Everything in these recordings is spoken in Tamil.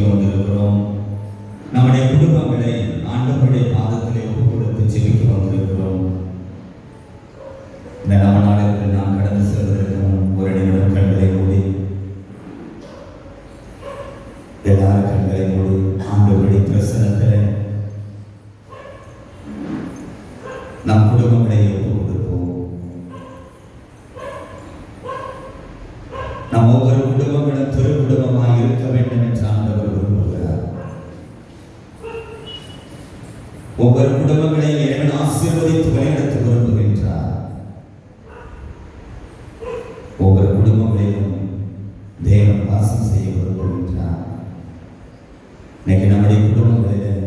வந்திருக்கிறோம். நம்முடைய குடும்பங்களை ஆண்டவருடைய பாதத்திலே ஒப்புக் கொடுத்து ஜெபிக்க வந்திருக்கிறோம். இந்த நவ நாளுக்கு நாம் கடந்து செல்வதற்கு முன் ஒரு நிமிடம் கண்களை மூடி, எல்லாரும் கண்களை மூடி ஆண்டவருடைய பிரசன்னத்தில் நம் குடும்பங்களை ஒப்புக் கொடுப்போம். நம் ஒவ்வொரு குடும்பங்களும் திரு குடும்பமாக இருக்க வேண்டும் என்று ஆண்டவர் விரும்புகிறார். ஒவ்வொரு குடும்பங்களையும் இறைவன் ஆசீர்வதித்து வழிநடத்த விரும்புகின்றார். ஒவ்வொரு குடும்பங்களிலும் தேவன் வாசம் செய்ய விரும்புகின்றார். இன்னைக்கு நம்முடைய குடும்பங்களில்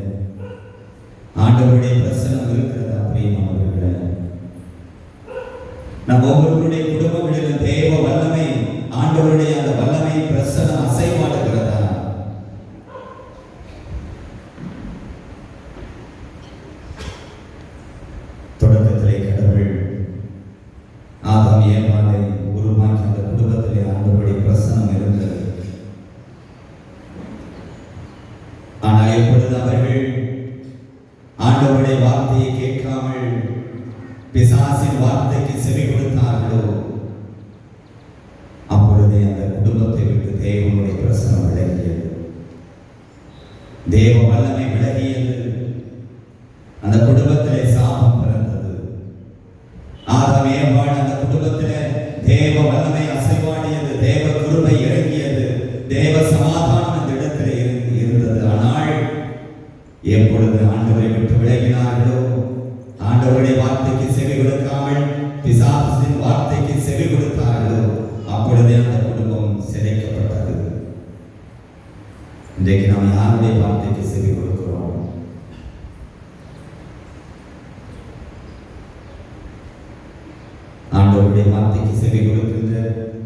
ஆண்டவருடைய பிரசன்னம் இருக்கிறதா பிரியமானவர்களே? நம் ஒவ்வொருவருடைய குடும்பங்களிலும் தேவ வல்லமை, ஆண்டவருடைய அந்த வல்லமை பிரசன்னம் அசைவாடுகிறதா? தொடக்கத்திலே கடவுள் ஆதாம் ஏவாளை உருவாக்கி அந்த குடும்பத்திலே ஆண்டவருடைய பிரசன்னம் இருந்தது. ஆனால் எப்பொழுது அவர்கள் ஆண்டவருடைய வார்த்தையை கேட்காமல் பிசாசின் வார்த்தைக்கு செவி கொடுத்தார்களோ, அப்பொழுதே அந்த குடும்பத்தை விட்டு தேவனுடைய பிரசனம் விலகியது, தேவ வல்லமை விலகியது. அந்த குடும்பத்திலே சாபம் பிறந்தது. ஆதாம் ஏவாள் அந்த குடும்பத்திலே தேவ வல்லமை அசைவாடியது, தேவ கிருபை இறங்கியது, தேவ சமாதானம் அந்த இடத்திலே இருந்தது. ஆனால் எப்பொழுது ஆண்டவரை விட்டு விலகினார்களோ, ஆண்டவருடைய வார்த்தைக்கு செவி கொடுக்காமல் பிசாசின் வார்த்தைக்கு செவி கொடுத்தார்களோ, அப்பொழுதே அந்த குடும்பம் சிதைக்கப்பட்டது. இன்றைக்கு நாம் யாருடைய வார்த்தைக்கு செவி கொடுக்கிறோம்? ஆண்டவருடைய வார்த்தைக்கு செவி கொடுக்கின்ற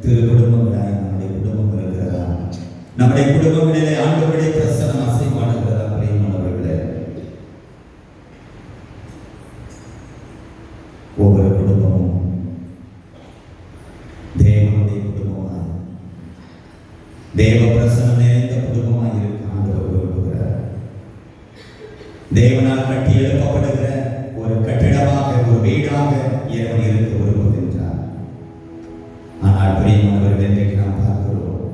திரு குடும்பங்களாய் நம்முடைய குடும்பம் இருக்கிறதா? நம்முடைய குடும்பங்களிலே ஆண்டவருடைய பிரசன்னம் அசைவாடுகிறதா? பிரியமானவர்களே, ஒவ்வொரு குடும்பமும் தேவனுடைய குடும்பமாய், தேவ பிரசன்னம் நிறைந்த குடும்பமாய் இருக்க ஆண்டவர் விரும்புகிறார். தேவனால் கட்டி எழுப்பப்படுகிற ஒரு கட்டிடமாக, ஒரு வீடாக இறைவன் இருக்க விரும்புகின்றார். ஆனால் பிரியமானவர்கள், இன்றைக்கு நாம் பார்க்கிறோம்,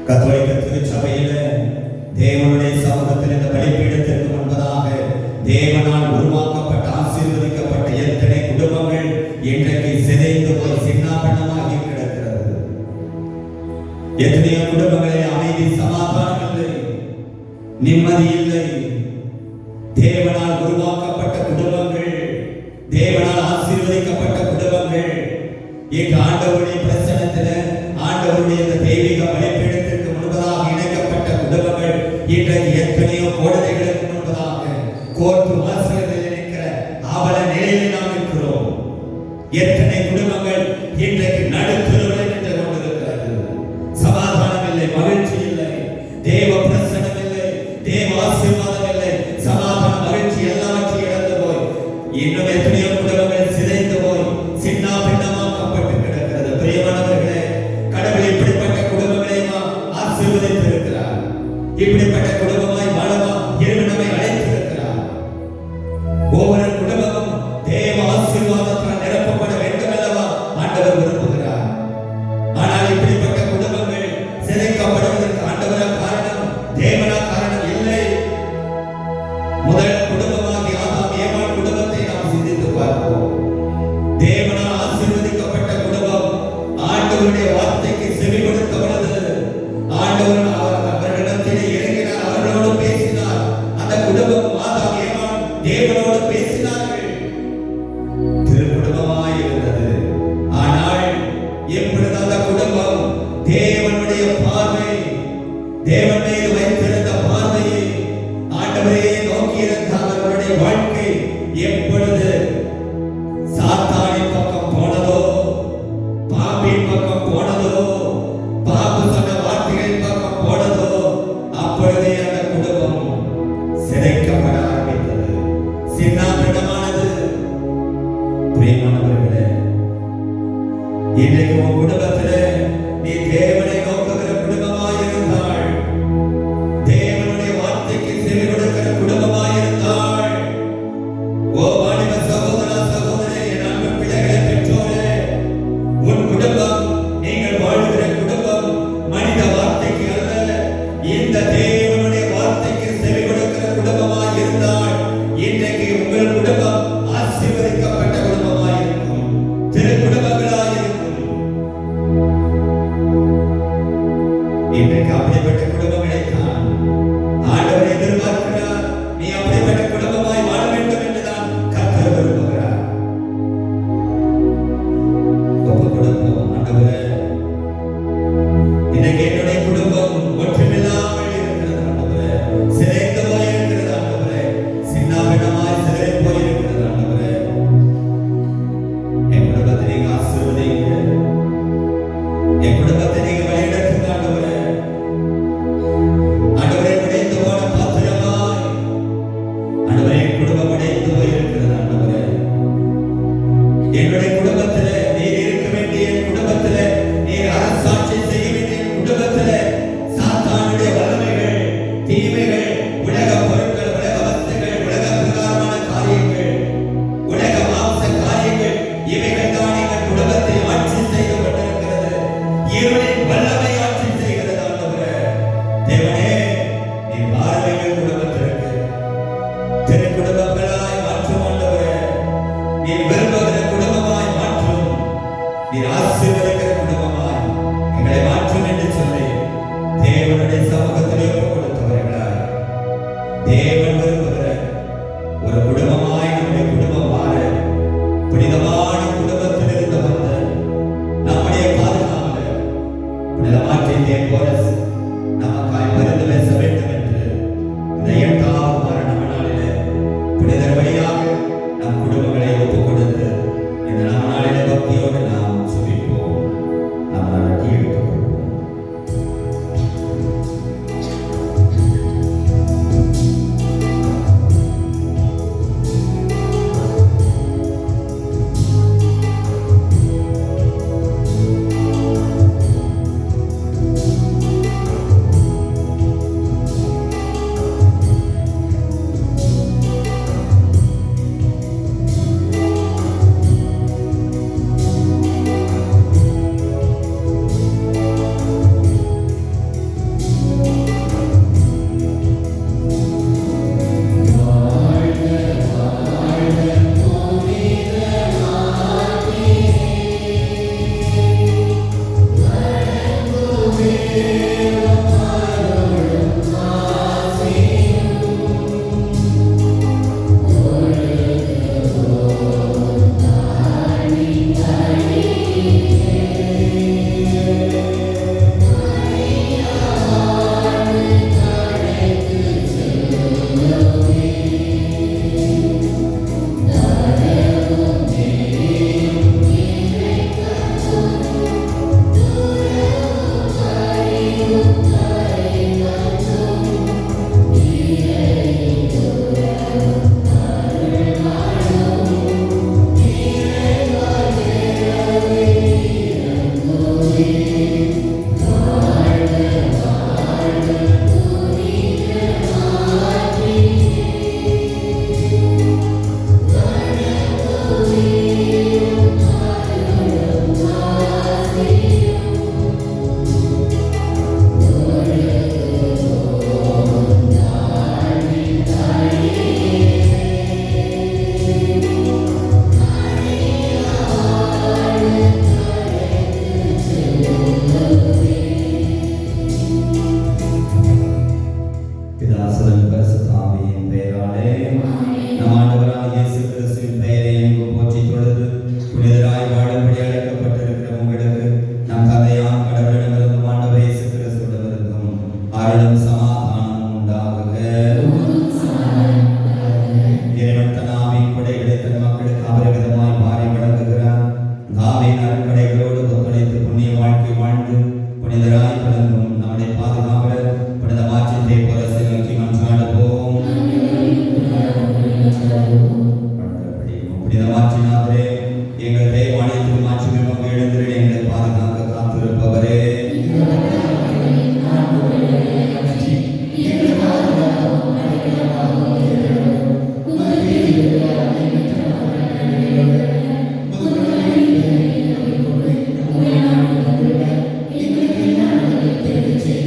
கத்தோலிக்க திருச்சபையில தேவனுடைய சமூகத்தில் இந்த பலிபீடத்திற்கு முன்பதாக தேவனால் உருவாக்கப்பட்ட ஆசீர்வதிக்கப்பட்ட எத்தனை குடும்பங்கள் இன்றைக்கு சிதைந்து போய் சின்னாபின்னமாகி கிடக்கிறது. எத்தனையோ குடும்பங்களில் அமைதி, சமாதானம் இல்லை, நிம்மதி இல்லை. தேவனால் உருவாக்கப்பட்ட குடும்பங்கள், தேவனால் ஆசீர்வதிக்கப்பட்ட குடும்பங்கள் இங்கு ஆண்டவருடைய பிரசன்னத்தில், ஆண்டவருடைய தெய்வீக பலிபீடத்திற்கு முன்பதாக இணைக்கப்பட்ட குடும்பங்கள் இன்றைக்கு எத்தனையோ கோடலைகளுக்கு முன்பதாக கோர்ட்டு வாசல்களில் இருக்கிற அவல நிலையில் நாம் இருக்கிறோம். எத்தனை குடும்பங்கள் இன்றைக்கு நடுத்தருவில் நின்று கொண்டிருக்கிறது. சமாதானம் இல்லை, மகிழ்ச்சி இல்லை, தேவ பிரசன்னம் இல்லை, தேவ ஆசீர்வாதம் இல்லை, சமாதானம், மகிழ்ச்சி எல்லாவற்றையும் இழந்து போய் இன்னும் எத்தனையோ குடும்பங்கள் சிதைந்து போய் சின்னா பின்னமாக்கப்பட்டு கிடக்கிறது. பிரியமானவர்களே, கடவுள் இப்படிப்பட்ட குடும்பங்களையும் ஆசீர்வதித்து இருக்கிறார். இப்படிப்பட்ட குடும்பமாய் வாழவா இறைவன் நம்மை அழைத்திருக்கிறார். ஒவ்வொரு குடும்பமும் தேவ ஆசீர்வாதத்தால் நிரப்பப்பட வேண்டும் அல்லவா ஆண்டவர் விரும்புகிறார். ஆனால் இப்படிப்பட்ட குடும்பங்கள் சிதைக்கப்படுவதற்கு ஆண்டவரா காரணம், தேவனா காரணம் இல்லை. முதல் குடும்பமாகி ஆதாம் ஏவாள் குடும்பத்தை நாம் சிந்தித்து பார்ப்போம். தேவனால் ஆசீர்வதிக்கப்பட்ட குடும்பம் ஆண்டவருடைய வார்த்தைக்கு செவி கொடுத்த பொழுது ஆண்டவர் அவர்களிடத்திலே இறங்கினார், அவர்களோடு பேசினார். அந்த குடும்பம் ஆதாம் ஏவாள் தேவனோடு பேசினார்கள், திரு குடும்பமாய் இருந்தது. ஆனால் எப்பொழுது அந்த குடும்பம் தேவனுடைய பார்வை, தேவன் மீது வைத்திருந்த பார்வையை ஆண்டவரையே நோக்கியிருந்த அவர்களுடைய வாழ்க்கை எப்பொழுது சாத்தானின் பக்கம் போனதோ, பாம்பின் பக்கம் போனதோ, பாம்பு சொன்ன வார்த்தைகளின் பக்கம் போனதோ, அப்பொழுதே அந்த குடும்பம் சிதைக்கப்பட ஆரம்பித்தது, சின்னாபின்னமானது. பிரியமானவர்களே, இன்றைக்கு உன் குடும்பத்திலே நீ தேவனை நோக்குகிற இன்றைக்கு அப்படிப்பட்ட குடும்பங்களை தான் ஆண்டவர் எதிர்பார்க்கிறார். நீ அப்படிப்பட்ட குடும்பமாய் வாழ வேண்டும் என்றுதான் கர்த்தர் விரும்புகிறார். ஒப்பு கொடுப்போம். ஆண்டவரே, இன்னைக்கு என்னுடைய குடும்பம் ஒற்றுமில்லாமல் இருக்கிறது ஆண்டவரே, சிதைந்து போயிருக்கிறது ஆண்டவரே, சின்னாபின்னமாய் சிதறி போயிருக்கிறது ஆண்டவரே. என் குடும்பத்தை நீங்க ஆசீர்வதிங்க, என் குடும்பத்தை நீங்க வழிநடத்துங்க ஆண்டவரே. ஆண்டவரே, உடைந்து போன பாத்திரமாய் ஆண்டவரே என் குடும்பம் உடைந்து போயிருக்கிறது ஆண்டவரே. என்னுடைய குடும்பத்திலே நீர் இருக்க வேண்டிய, என் குடும்பத்திலே நீர் அரசாட்சி செய்ய வேண்டிய, என் குடும்பத்திலே சாத்தானுடைய வல்லமைகள், தீமைகள், உலக பொருட்கள், உலக வஸ்துகள், உலக பிரகாரமான காரியங்கள், உலக மாம்ச காரியங்கள், இவைகள் தான் எங்கள் குடும்பத்தை ஆட்சி செய்து கொண்டிருக்கிறது. இருளின் வல்லமை ஆட்சி செய்கிறது ஆண்டவரே. தேவனே, நீர் பாருங்கள் எங்கள் குடும்பத்திற்கு திரு குடும்பங்களாய் மாற்றும் ஆண்டவரே. நீர் விரும்புகிற குடும்பமாய் மாற்றும், நீர் ஆசீர்வதிக்கிற குடும்பமாய் எங்களை மாற்றும் என்று சொல்லி தேவனுடைய சமூகத்திலே ஒப்புக் கொடுத்தவர்களாய் தேவன் விரும்புகிற ஒரு குடும்பமாய் நம்முடைய குடும்பம் மாற, புனிதமான குடும்பத்திலிருந்து வந்த நம்முடைய பாதுகாவலர் புனித மாற்றின் போரஸ் நமக்காய் பரிந்து பேச வேண்டும் என்று இந்த 8வது வார நவநாளிலே புனிதர் வழியாக நம் குடும்பங்களை ஒப்புக் கொடுத்து இந்த நவநாளிலே பக்தியோடு நாம் சுபிப்போம். நாம் நடத்தி எடுத்துக்கொள்வோம். Thank you.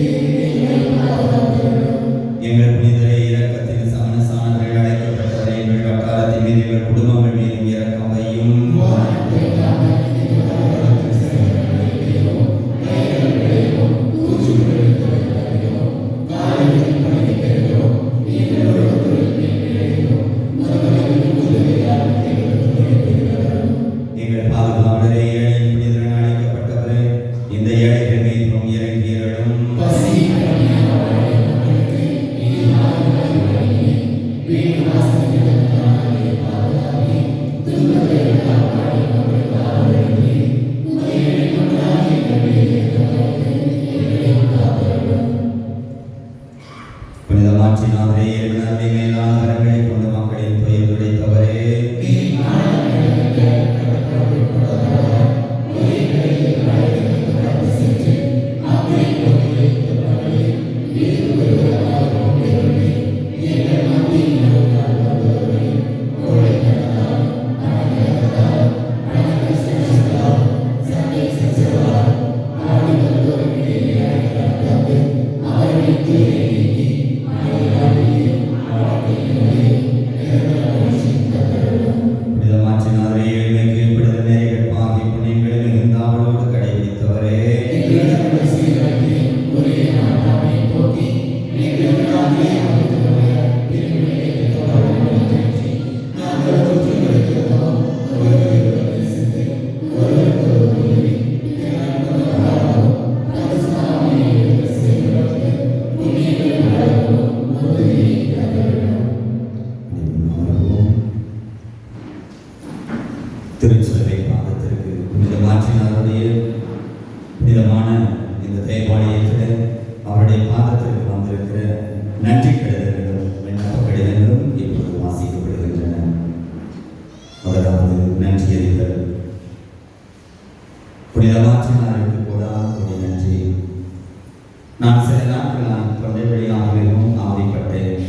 நான் சில நாட்கள் தொண்டை வழியாகவும் அவதிப்பட்டேன்.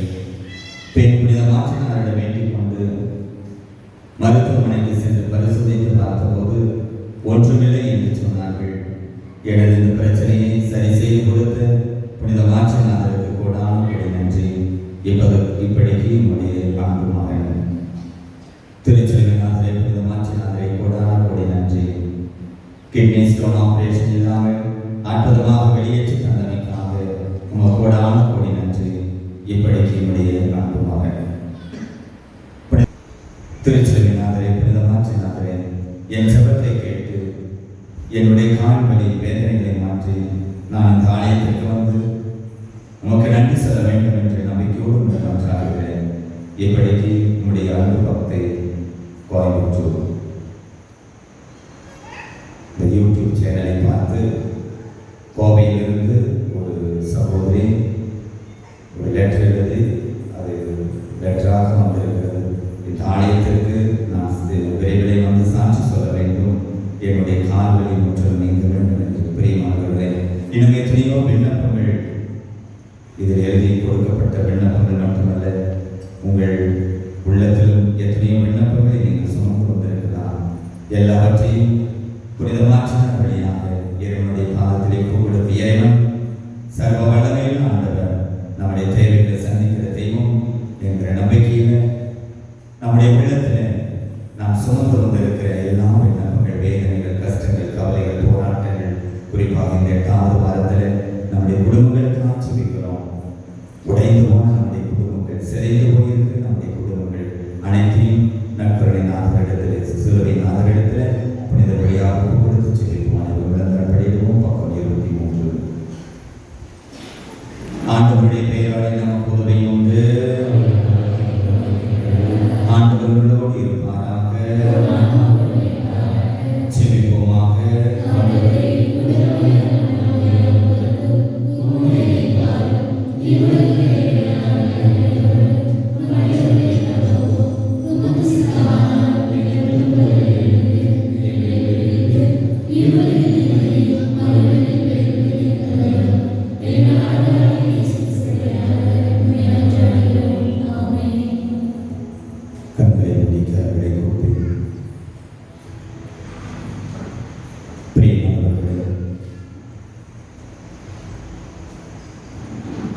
பெண் புனித மாற்றினாரிடம் வேண்டிக் கொண்டு மருத்துவமனைக்கு சென்று பரிசோதித்து பார்த்தபோது ஒன்றுமில்லை என்று சொன்னார்கள். எனது இந்த பிரச்சனையை சரி செய்து கொடுத்த புனித மாற்றினாருக்கு கூடான கொடி நன்றி. இப்படிக்கு என்னுடைய அன்பு மகன் திருச்செல்விநாதரை புனித மாற்றினாரை கூடான கொடி நன்றி. கிட்னி ஸ்டோன் ஆபரேஷன் இல்லாமல் அற்புதமாக வெளியேற்றி தந்தமைக்காக உங்கள் கூடான கொடி நன்றி. இப்படிக்கு என்னுடைய அன்பு மகன் திருச்செல்விநாதரை புனித மாற்றினாரே, என் ஜெபத்தை கேட்டு என்னுடைய கால் வலி வேதனைகளை மாற்றி நான் இந்த ஆலயத்திற்கு வந்து உமக்கு நன்றி சொல்ல வேண்டும் என்று நம்பிக்கையோடு நன்றாகிறேன். இப்படிக்கு உங்களுடைய அன்பு பக்தை கோயம்புத்தூர். இந்த யூடியூப் சேனலை பார்த்து கோவையிலிருந்து ஒரு சகோதரி ஒரு லெட்டர் எழுதி அது லெட்டராக வந்திருக்கிறது. இந்த ஆலயத்திற்கு நான் விரைவில் வந்து சாட்சி சொல்ல வேண்டும். என்னுடைய கால்வழி முற்றிலும் நீங்க வேண்டும் என்று பிரியமானவர்களே, இன்னும் எத்தனையோ விண்ணப்பங்கள் இதில் எழுதி கொடுக்கப்பட்ட விண்ணப்பங்கள் மட்டுமல்ல, உங்கள் உள்ளத்திலும் எத்தனையோ விண்ணப்பங்களை நீங்கள் சுமந்து கொண்டிருக்கலாம். எல்லாவற்றையும் புனிதமாற்றின வழியாக இறைவனுடைய பாதத்திலே கொடுத்த இறைவன் சர்வ வல்லமையுள்ள ஆண்டவர் நம்முடைய தேவைகளை சந்திக்கிற தெய்வம் என்கிற நம்பிக்கையில் நம்முடைய உள்ளத்தில் நாம் சுமந்து கொண்டிருக்கிற எல்லா விண்ணப்பங்கள், வேதனைகள், கஷ்டங்கள், கவலைகள், போராட்டங்கள், குறிப்பாக இந்த 8வது வாரத்தில் நம்முடைய குடும்பங்களுக்கு ஆட்சிக்கிறோம். உடைந்து போன நம்முடைய குடும்பங்கள், சிதைந்து போயிருக்கிற நம்முடைய குடும்பங்கள் அனைத்தையும் நட்புகளை நாதரிடத்தில் சிறுவை நாதரிடத்தில் புனித வழியாக கொடுத்து செல்வோம். விளம்பரப்படிடுவோம். பக்கம் 23. ஆண்டவருடைய பெயராலே நமக்கு உதவி உண்டு. ஆண்டவர்களோடு இருப்பாராக. செபிப்போமாக.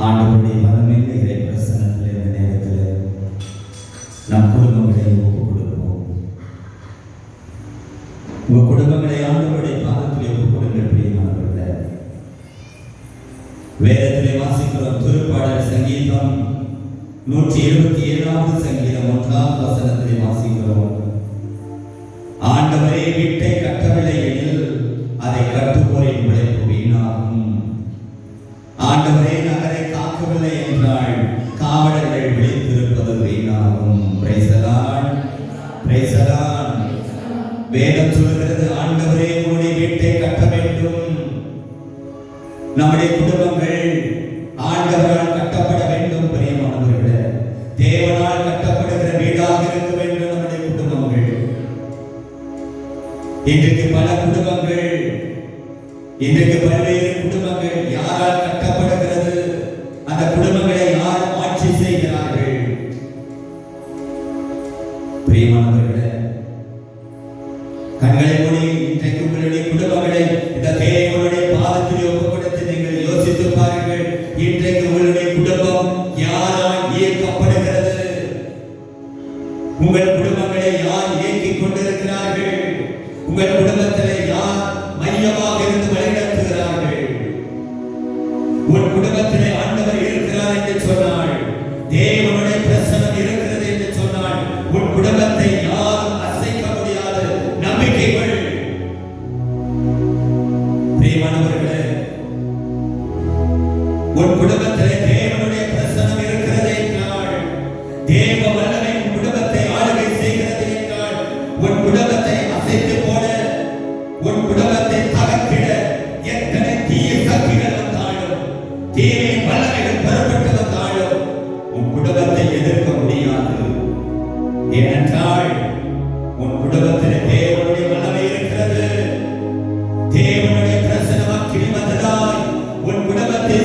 ஆண்டவருடைய மனமில்லை இறை பிரசன்னத்தில் இந்த நேரத்தில் நம் குடும்பங்களை ஒப்புக் கொடுப்போம். உங்கள் குடும்பங்களை ஆண்டவருடைய பாதத்தில் ஒப்புக் கொடுங்கள். பிரியமானவர்களே, வேதத்திலே வாசிக்கிறோம். திருப்பாடல் சங்கீதம் 177வது சங்கீதம் 1வது வசனத்திலே வாசிக்கிறோம். ஆண்டவரே வீட்டை கட்டவில்லை எனில் அதை கட்டுவோரின் உழைப்பு வீணாகும். ஆண்டவரே நகரை காக்கவில்லை என்றால் காவலர்கள் விழித்திருப்பது வீணாகும். Price the Lord, price the Lord. வேதம் சொல்கிறது, ஆண்டவரே உங்களுடைய வீட்டை கட்ட வேண்டும். நம்முடைய குடும்பங்கள் ஆண்டவரால் கட்டப்பட வேண்டும். பிரியமானவர்களே, தேவனால் கட்டப்படுகிற வீடாக இருக்க வேண்டும் நம்முடைய குடும்பங்கள். இன்றைக்கு பல குடும்பங்கள், இன்றைக்கு பல்வேறு குடும்பங்கள் யாரால் கட்டப்படுகிறது? அந்த குடும்பங்களை யார் ஆட்சி செய்கிறார்கள்? பிரியமானவர்களே, கண்களை மூடி இன்றைக்கு உங்களுடைய குடும்பங்களை இந்த தேவனுடைய பாதத்தில் ஒப்புக் கொடுத்து நீங்கள் யோசித்து பாருங்கள். இன்றைக்கு உங்களுடைய குடும்பம் யாரால் இயக்கப்படுகிறது? உங்கள் குடும்பங்களை யார் இயக்கிக் கொண்டிருக்கிறார்கள்? உங்கள் குடும்பத்திலே யார் மையமாக இருந்து வழிநடத்துகிறார்கள்? உன் குடும்பத்திலே ஆண்டவர் இருக்கிறார் என்று சொன்னால், தேவனுடைய பிரசன்னம் இருக்கிறது என்று சொன்னால், உன் குடும்பத்தை யாரும் அசைக்க முடியாத நம்பிக்கைகள். பிரியமானவர்களே, உன் குடும்பத்திலே தேவனுடைய பிரசன்னம் இருக்கிறது என்றால், தேவ வல்லமை உன் குடும்பத்தை ஆளுகை செய்கிறது என்றால், உன் குடும்பத்தை அசைத்து போட, உன் குடும்பத்தை தகர்த்திட எத்தனை தீய சக்திகள் வந்தாலும், தீமை வல்லமைகள் பெறப்பட்டு வந்தாலும் உன் குடும்பத்தை எதிர்க்க முடியாது. ஏனென்றால் உன் குடும்பத்தில் தேவனுடைய வல்லமை இருக்கிறது. தேவனுடைய பிரசன்னம் அக்கினி மதலாய் உன் குடும்பத்தை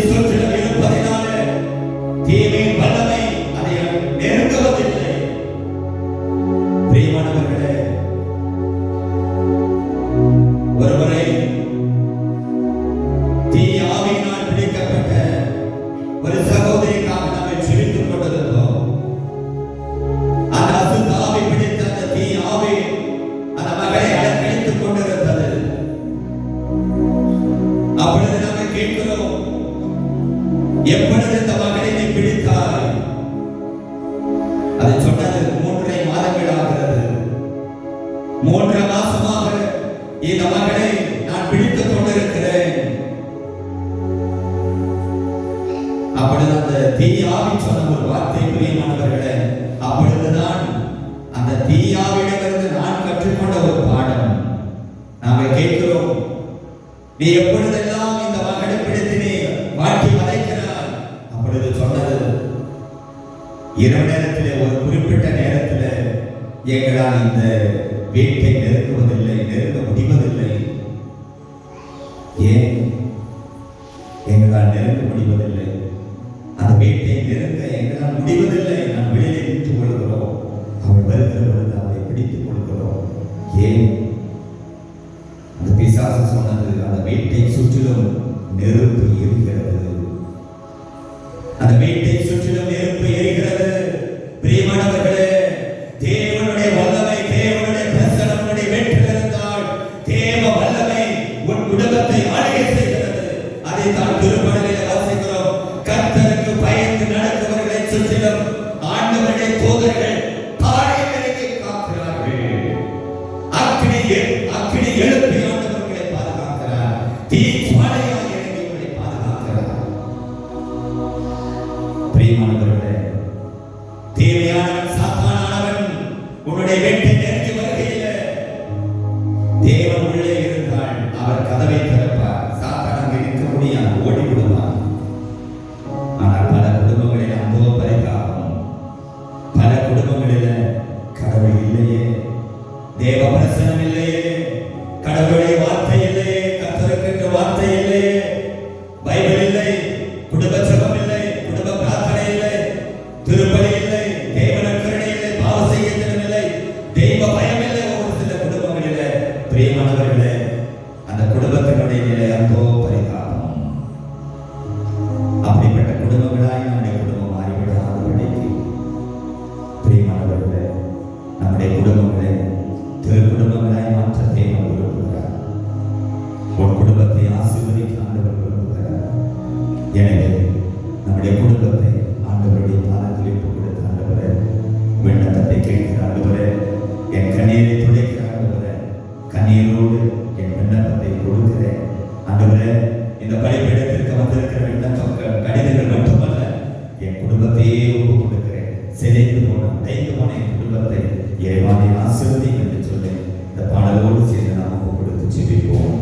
எப்பொழுது இந்த மகனை நீ பிடித்தாய்? அதை சொன்னது 3 மாதங்கள் ஆகிறது. 3 மாசமாக இந்த மகனை நான் பிடித்துக் கொண்டிருக்கிறேன். அப்பொழுது அந்த தீயாவி சொன்ன ஒரு வார்த்தை, பிரியமானவர்களே, அப்பொழுதுதான் அந்த தீயாவிடமிருந்து நான் கற்றுக்கொண்ட ஒரு பாடம். நாங்கள் கேட்கிறோம், நீ எப்பொழுதெல்லாம் இந்த மகனை பிடித்து நீ வாட்டி வதைக்கிறாய்? அப்பொழுது சொன்னது, இரவு நேரத்திலே, ஒரு குறிப்பிட்ட நேரத்தில் எங்களால் இந்த வீட்டை நெருங்குவதில்லை, நெருங்க முடிவதில்லை. ஏன் எங்களால் நெருங்க முடிவதில்லை? அந்த வீட்டை நெருங்க எங்களால் முடிவதில்லை. நான் வெளியே நின்று கொள்கிறோம், அவள் வருகிற பொழுது அவளை பிடித்துக் கொள்கிறோம். ஏன்? அந்த பிசாசு சொன்னது, அந்த வீட்டை சுற்றிலும் நெருப்பு எரிகிறது, அந்த வீட்டை சுற்றிலும் நெருப்பு எரிகிறது. பிரியமானவர்களே, தேவனுடைய வல்லமை, தேவனுடைய பிரசன்னம் உன்னுடைய வீட்டில் இருந்தால் தேவ வல்லமை உன் குடும்பத்தை ஆளுகை செய்கிறது. அதைத்தான் திருமணத்தில் வாசிக்கிறோம். கர்த்தருக்கு பயந்து நடக்கிறவர்களை சுற்றிலும் ஆண்டவருடைய தூதர்கள் பாளையங்களை காக்கிறார்கள். அக்கினி எழுப்பி ஆண்டவர்களை பாதுகாக்கிறார். தீ ஜுவாலையாய் இறங்கி உங்களை பாதுகாக்கிறார். பிரியமானவர்களே, தீமையானவன், சாத்தானானவன் உன்னுடைய வீட்டை நெருங்கி வருகையில் தேவன் உள்ளே இருந்தால் அவர் கதவை திறப்பார். சாத்தான் அங்கே நிற்க முடியாது, ஓடி விடுவார். ஆனால் பல குடும்பங்களில் அந்தோ பரிதாபம். பல குடும்பங்களில் கடவுள் இல்லையே, தேவ பிரசனம் இல்லையே, கடவுளுடைய வார்த்தை இல்லையே, கர்த்தருக்கு வார்த்தை இல்லையே, பைபிள் இல்லை, குடும்ப ஜெபம் இல்லை, குடும்ப பிரார்த்தனை இல்லை, திருப்பலி இல்லை, தேவனக்கருணை இல்லை, பாவ செய்யத்தினம் இல்லை, தெய்வ பயம் இல்லை. ஒரு சில குடும்பங்களிலே பிரியமானவர்களே, அந்த குடும்பத்தினுடைய நிலை அந்தோ பரிதாபம். அப்படிப்பட்ட குடும்பங்களாய் நம்முடைய குடும்பம் மாறிவிடாதபடிக்கு பிரியமானவர்களே, நம்முடைய குடும்பங்களை திரு குடும்பங்களாய் மாற்ற தேவன் விரும்புகிறார். உன் குடும்பத்தை ஆசீர்வதிக்க ஆண்டவர் விரும்புகிறார். எனவே நம்முடைய குடும்பத்தை ஆண்டவருடைய பாதத்தில் ஒப்புக் கொடுத்த ஆண்டவரே, விண்ணப்பத்தை கேட்கிற ஆண்டவரே, என் கண்ணீரை துடைக்கிற ஆண்டவரே, கண்ணீரோடு என் விண்ணப்பத்தை கொடுக்கிறேன் ஆண்டவரே. இந்த பலிபீடத்திற்கு வந்திருக்கிற விண்ணப்ப கடிதங்கள் மட்டுமல்ல, என் குடும்பத்தையே ஒப்புக் கொடுக்கிறேன். சிதைந்து போன, உடைந்து போன என் குடும்பத்தை இறைவனை ஆசீர்வதியும் என்று சொல்லி இந்த பாடலோடு சேர்ந்து நாம் ஒப்புக் கொடுத்து ஜெபிப்போம்.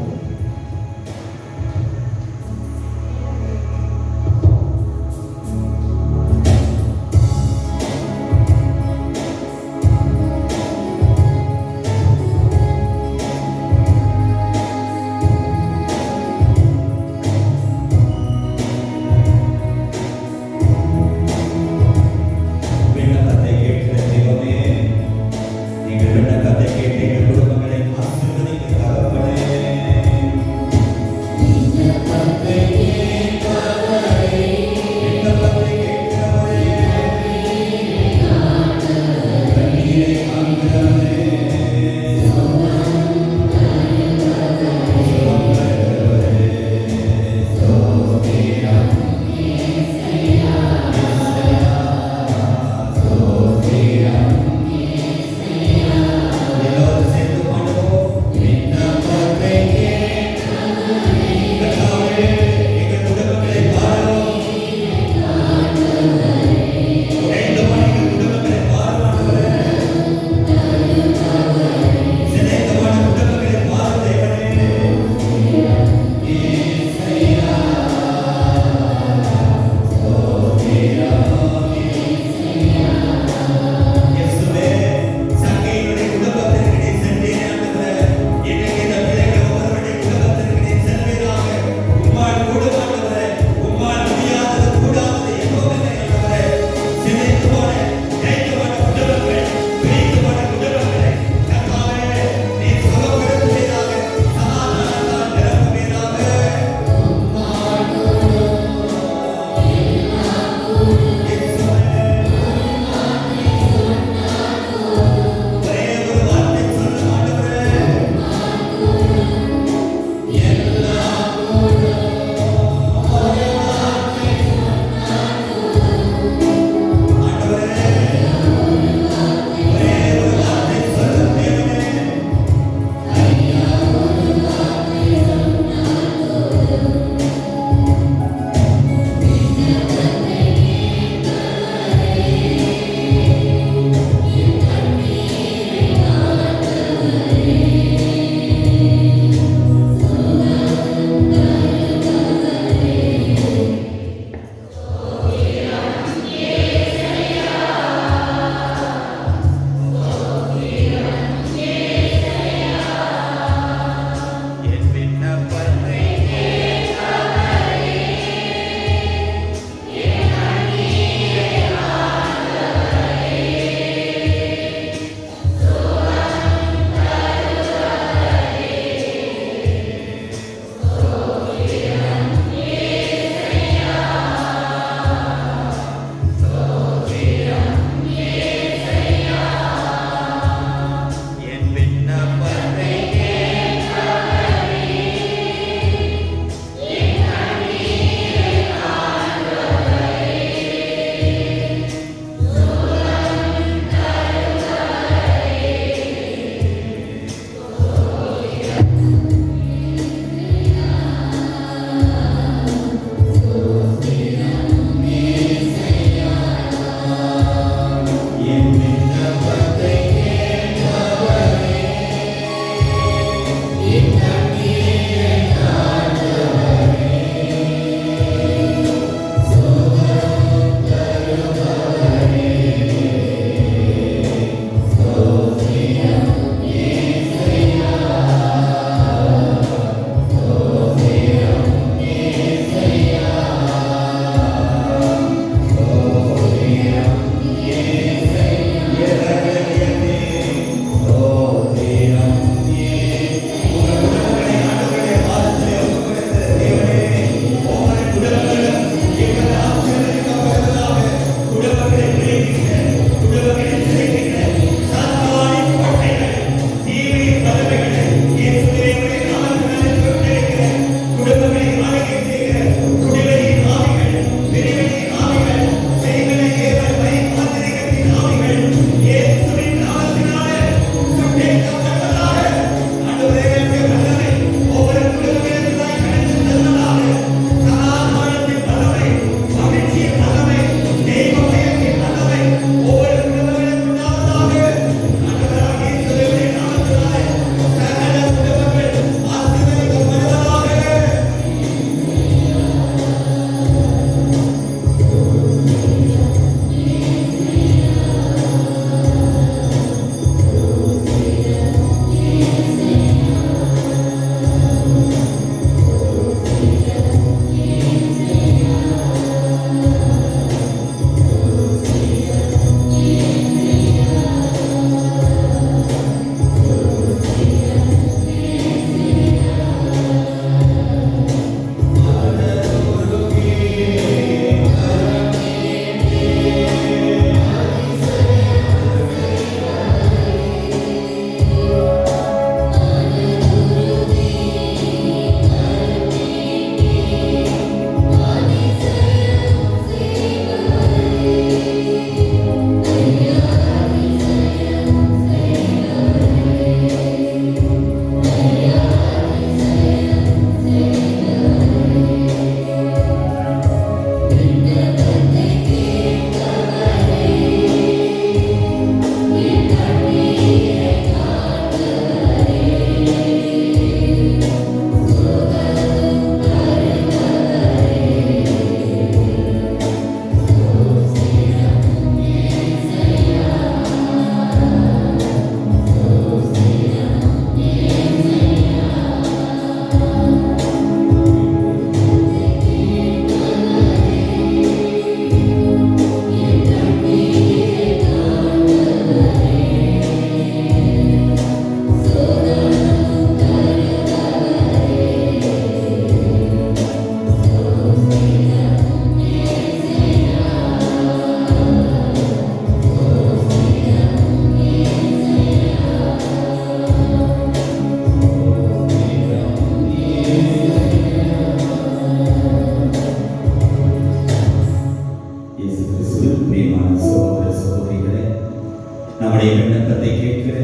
நம்முடைய விண்ணப்பத்தை கேட்கிற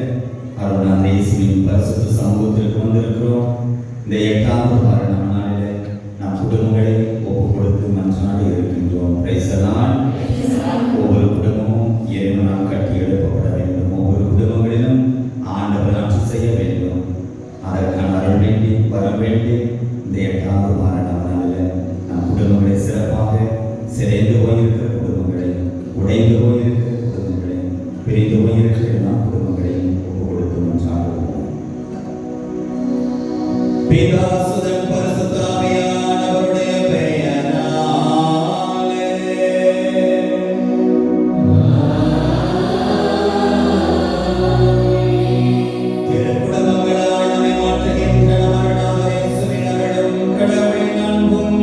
அருணாந்த இயேசுவின் பரிசுத்த சமூகத்திற்கு வந்திருக்கிறோம். இந்த 8வது வார நாளிலே நம் குடும்பங்களை ஒப்புக் கொடுத்து மன்றாடி இருக்கின்றோம். Price the Lord. ஒவ்வொரு குடும்பமும் இறைவனால் கட்டி எழுப்பப்பட வேண்டும். ஒவ்வொரு குடும்பங்களிலும் ஆண்டவர் ஆட்சி செய்ய வேண்டும். அதற்கான அருள் வேண்டி வர வேண்டி இந்த 8வது வார நாளிலே நம் குடும்பங்களை சிறப்பாக சிதைந்து போயிருக்கிற குடும்பங்களை, உடைந்து போயிருக்கிற குடும்பங்களை, பிரிந்து போயிருக்கிற நம் குடும்பங்களையும் ஒப்புக் கொடுத்து மன்றாடுவோம். பிதா சுதன் பரிசுத்த ஆவியானவருடைய பெயராலே திருக்குடும்பங்களால் நம்மை மாற்றுகின்ற நமது இயேசுவின் அருளும் கடவுளின் அன்பும்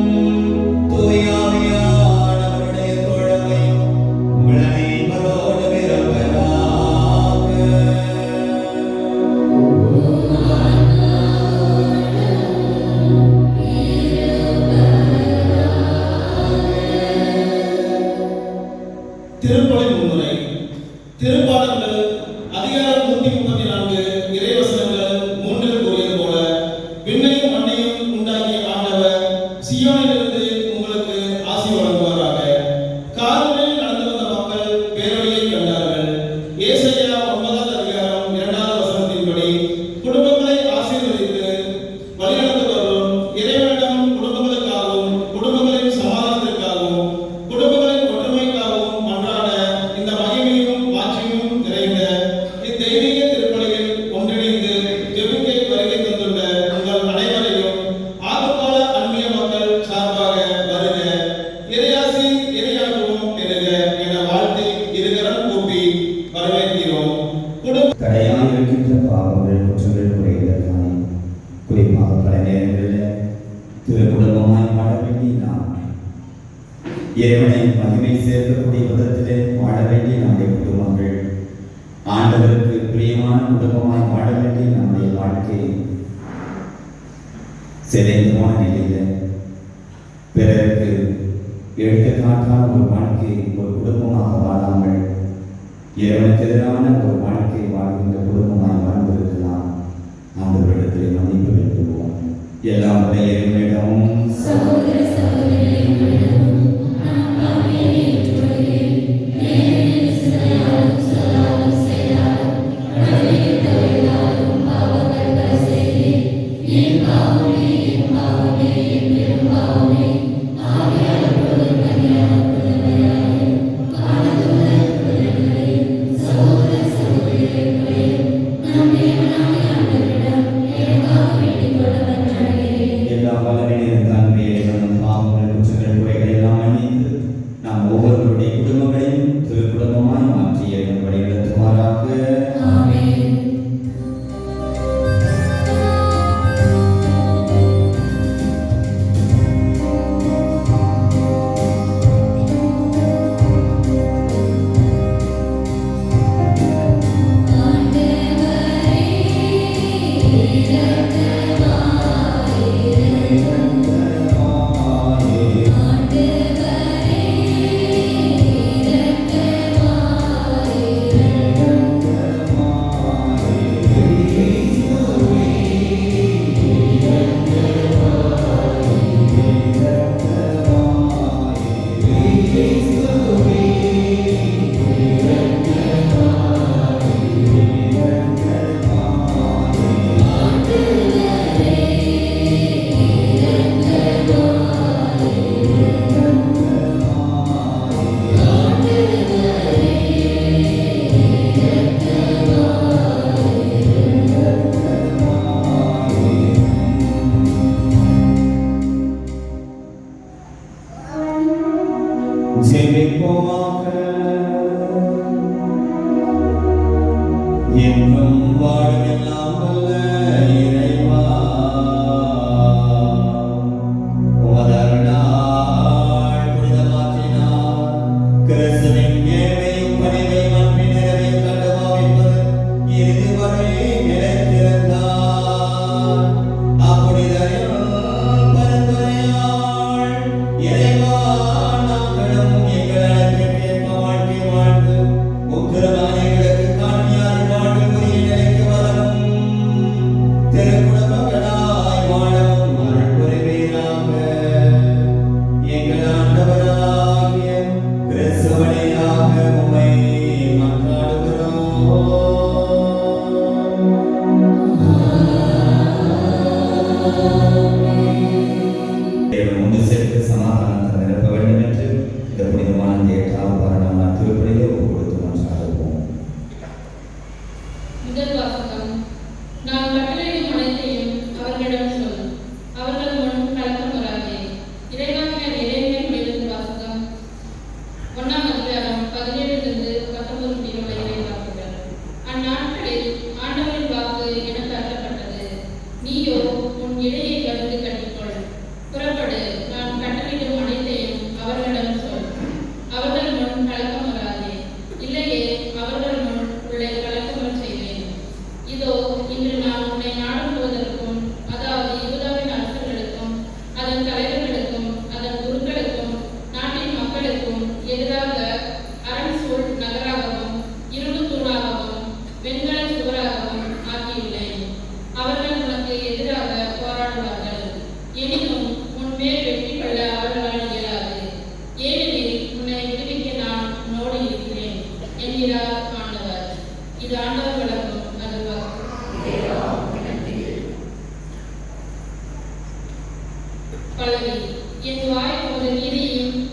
தூய ஆவியானவருடைய தோழமையும் உங்கள் அனைவரோடும் இருப்பதாக. திருப்பலி முன்னுரை. திருப்பாடல்கள் அதிகாரம் 134 இறைவசனங்கள் 3 கூறியது போல, விண்ணையும் மண்ணையும் உண்டாக்கிய ஆண்டவர் சியோனிலிருந்து உங்களுக்கு ஆசி வழங்குவாராக. கார்மேலில் நடந்து வந்த மக்கள் பேரொளியை கண்டார்கள். ஏசாயா 9வது அதிகாரம் 2வது வசனத்தின்படி குடும்பங்களை ஆசீர்வதித்து வழிநடத்தி வரும் இறைவனிடம் குடும்பங்களுக்காகவும் குடும்பங்களின் சமாதானத்திற்காகவும் குடும்பங்களின் ஒற்றுமைக்காகவும் மன்றாட இந்த மகிமையும் மாட்சியும் நிறைந்த இத்தெய்வீக திருப்பலியில் ஒன்றிணைந்து ஜெபிக்க வருகை தந்துள்ள உங்கள் அனைவரையும் ஆகப்பால அந்நிய மக்கள் சார்பாக வருக, இறையாசி இறையாகவும் பெறுக என வாழ்த்தி இருகரம் கூப்பி வரவேற்கிறோம். தடையாக இருக்கின்ற பாவங்கள், குற்றங்கள் குறைகளுக்கான குறிப்பாக பல நேரங்களில் திரு குடும்பமாய் வாழ வேண்டி நாம் இறைவனை மகிமை சேர்க்கக்கூடிய விதத்திலே வாழ வேண்டிய நம்முடைய குடும்பங்கள், ஆண்டவருக்கு பிரியமான குடும்பமாய் வாழ வேண்டிய நம்முடைய வாழ்க்கை சிதைந்து போன நிலையில பிறருக்கு எடுத்துக்காட்டான ஒரு வாழ்க்கை ஒரு குடும்பமாக வாழாமல் இறைவனுக்கு எதிரான ஒரு வாழ்க்கை வாழ்கின்ற குடும்பமாய் வாழ்ந்திருக்கலாம். ஆண்டவரிடத்தில் மன்னிப்பு வேண்டுவோம். எல்லாம் வல்ல இறைவனிடமும் எல்லா வல்லமையின் தன்மையை நம் பாவங்கள், குற்றங்கள், குறைகளை எல்லாம் மன்னித்து நாம் ஒவ்வொருவருடைய குடும்பங்களையும் திரு குடும்பமாய் மாற்றி இறைவன் வழிநடத்துவாராக. ஜெபிப்போமாக. என்றும் வாழும் எல்லாம் வல்ல இறைவா, உமது அருளால் புனிதமாற்றினார் கிறிஸ்துவின் ஏழ்மையும் பணிவையும் அன்பின் நிறைவையும் கண்டு பாவிப்பது இறுதி வரை நிலைத்திருந்தார். அப்புனிதரின் பரிந்துரையால் இறைவா, நாங்களும் எங்கள் அழைப்பிற்கேற்ப வாழ்க்கை வாழ்ந்து உக்கிரமான எங்களுக்கு காட்டிய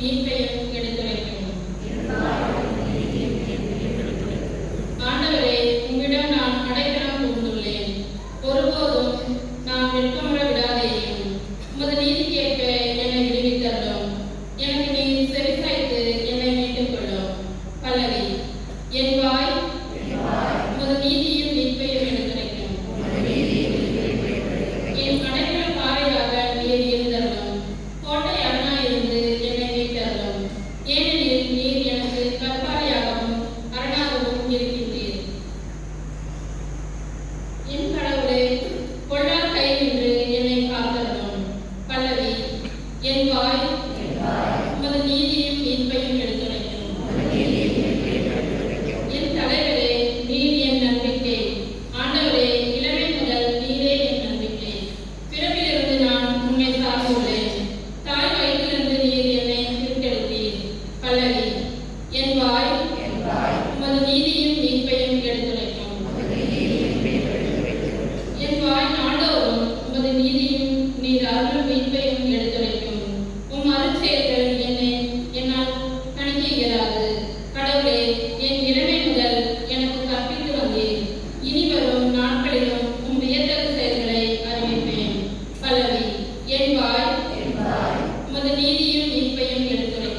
மீட்பையும் எடுத்துரைக்கும். ஆண்டவரே, உம்மிடம் நான் அடைக்கலம் புகுந்துள்ளேன். ஒருபோதும் நான் வெட்கமுற விடாதேயும். உமது நீதிக்கேற்ப என்னை விடுவித்தருளும். எனக்கு நீர் செவிசாய்த்து என்னை மீட்டுக் கொள்ளும். பல்லவி. என் வாய் உமது நீதியும் மீட்பையும் எடுத்துரைக்கும். என் அடைக்கல பாறையாக நீர் இருந்தருளும். கோட்டை அரணாயிருந்து என்னை மீட்டருளும். ஏனெனில் நீர் எனக்கு கற்பாறையாகவும் அரணாகவும் இருக்கின்றீர். என் கடவுளே, கொள்ளார் கை நின்று என்னை காத்தருளும். பல்லவி. என் வாய் உமது நீதியும் மீட்பையும் எடுத்துரைக்கும். என் தலைவரே, நீர் என் நம்பிக்கை. ஆண்டவரே, இளமை முதல் நீரே என் நம்பிக்கை. பிறப்பிலிருந்து நான் உம்மை சார்ந்துள்ளேன். தாய் வயிற்றிலிருந்து நீர் என்னை பிரித்தெடுத்தீர். பல்லவி. என் வாய் உமது நீதியும் மீட்பையும் எடுத்துரைக்கும். என் வாய் நாடோறும் உமது நீதியும் நீர் அருளும் மீட்பையும் எடுத்துரைக்கும். உம் அருட்செயல்கள் என்னால் கணிக்க இயலாது. கடவுளே, என் இளமை முதல் எனக்கு கற்பித்து வந்தீர். இனி வரும் நாட்களிலும் உம் வியத்தகு செயல்களை அறிவிப்பேன். பல்லவி. என் வாய் உமது நீதியும் மீட்பையும் எடுத்துரைக்கும்.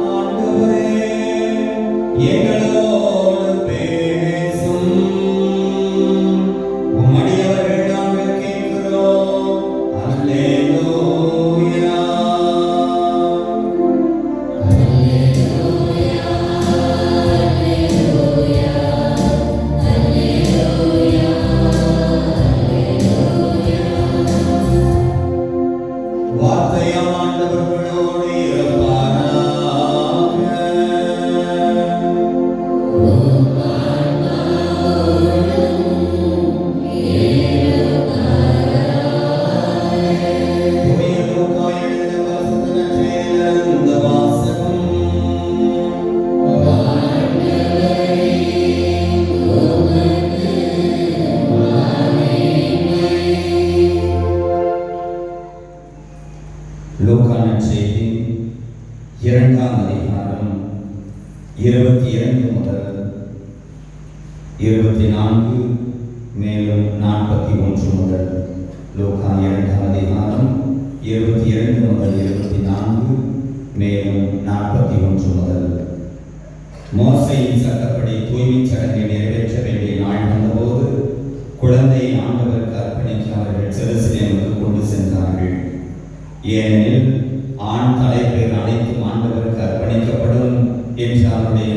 ஆண்டவரே, எங்களோடு பேசும். உம்முடையவர்கள் நாங்கள் கேட்கிறோம். அல்லேலூயா. வார்த்தையாம் ஆண்டவர்களோடு இருப்பாராக. தூய லூக்கா எழுதின பரிசுத்த நற்செய்தியிலிருந்து வாசகம். லூக்கா நற்செய்தி 2ஆம் அதிகாரம் 22 முதல் 24 மேலும் 41 முதல். லூக்கா 2ஆம் அதிகாரம் 22 முதல் 24 மேலும் 41 முதல். மோசேயின் சட்டப்படி தூய்மைச் சடங்கை நிறைவேற்ற வேண்டிய நாள் வந்தபோது குழந்தையை ஆண்டவருக்கு அர்ப்பணிக்க அவர்கள் ஜெருசலேமுக்கு கொண்டு சென்றார்கள். ஏனெனில் ஆண் தலைப்பேர் அனைத்தும் ஆண்டவருக்கு அர்ப்பணிக்கப்படும் என்று அவருடைய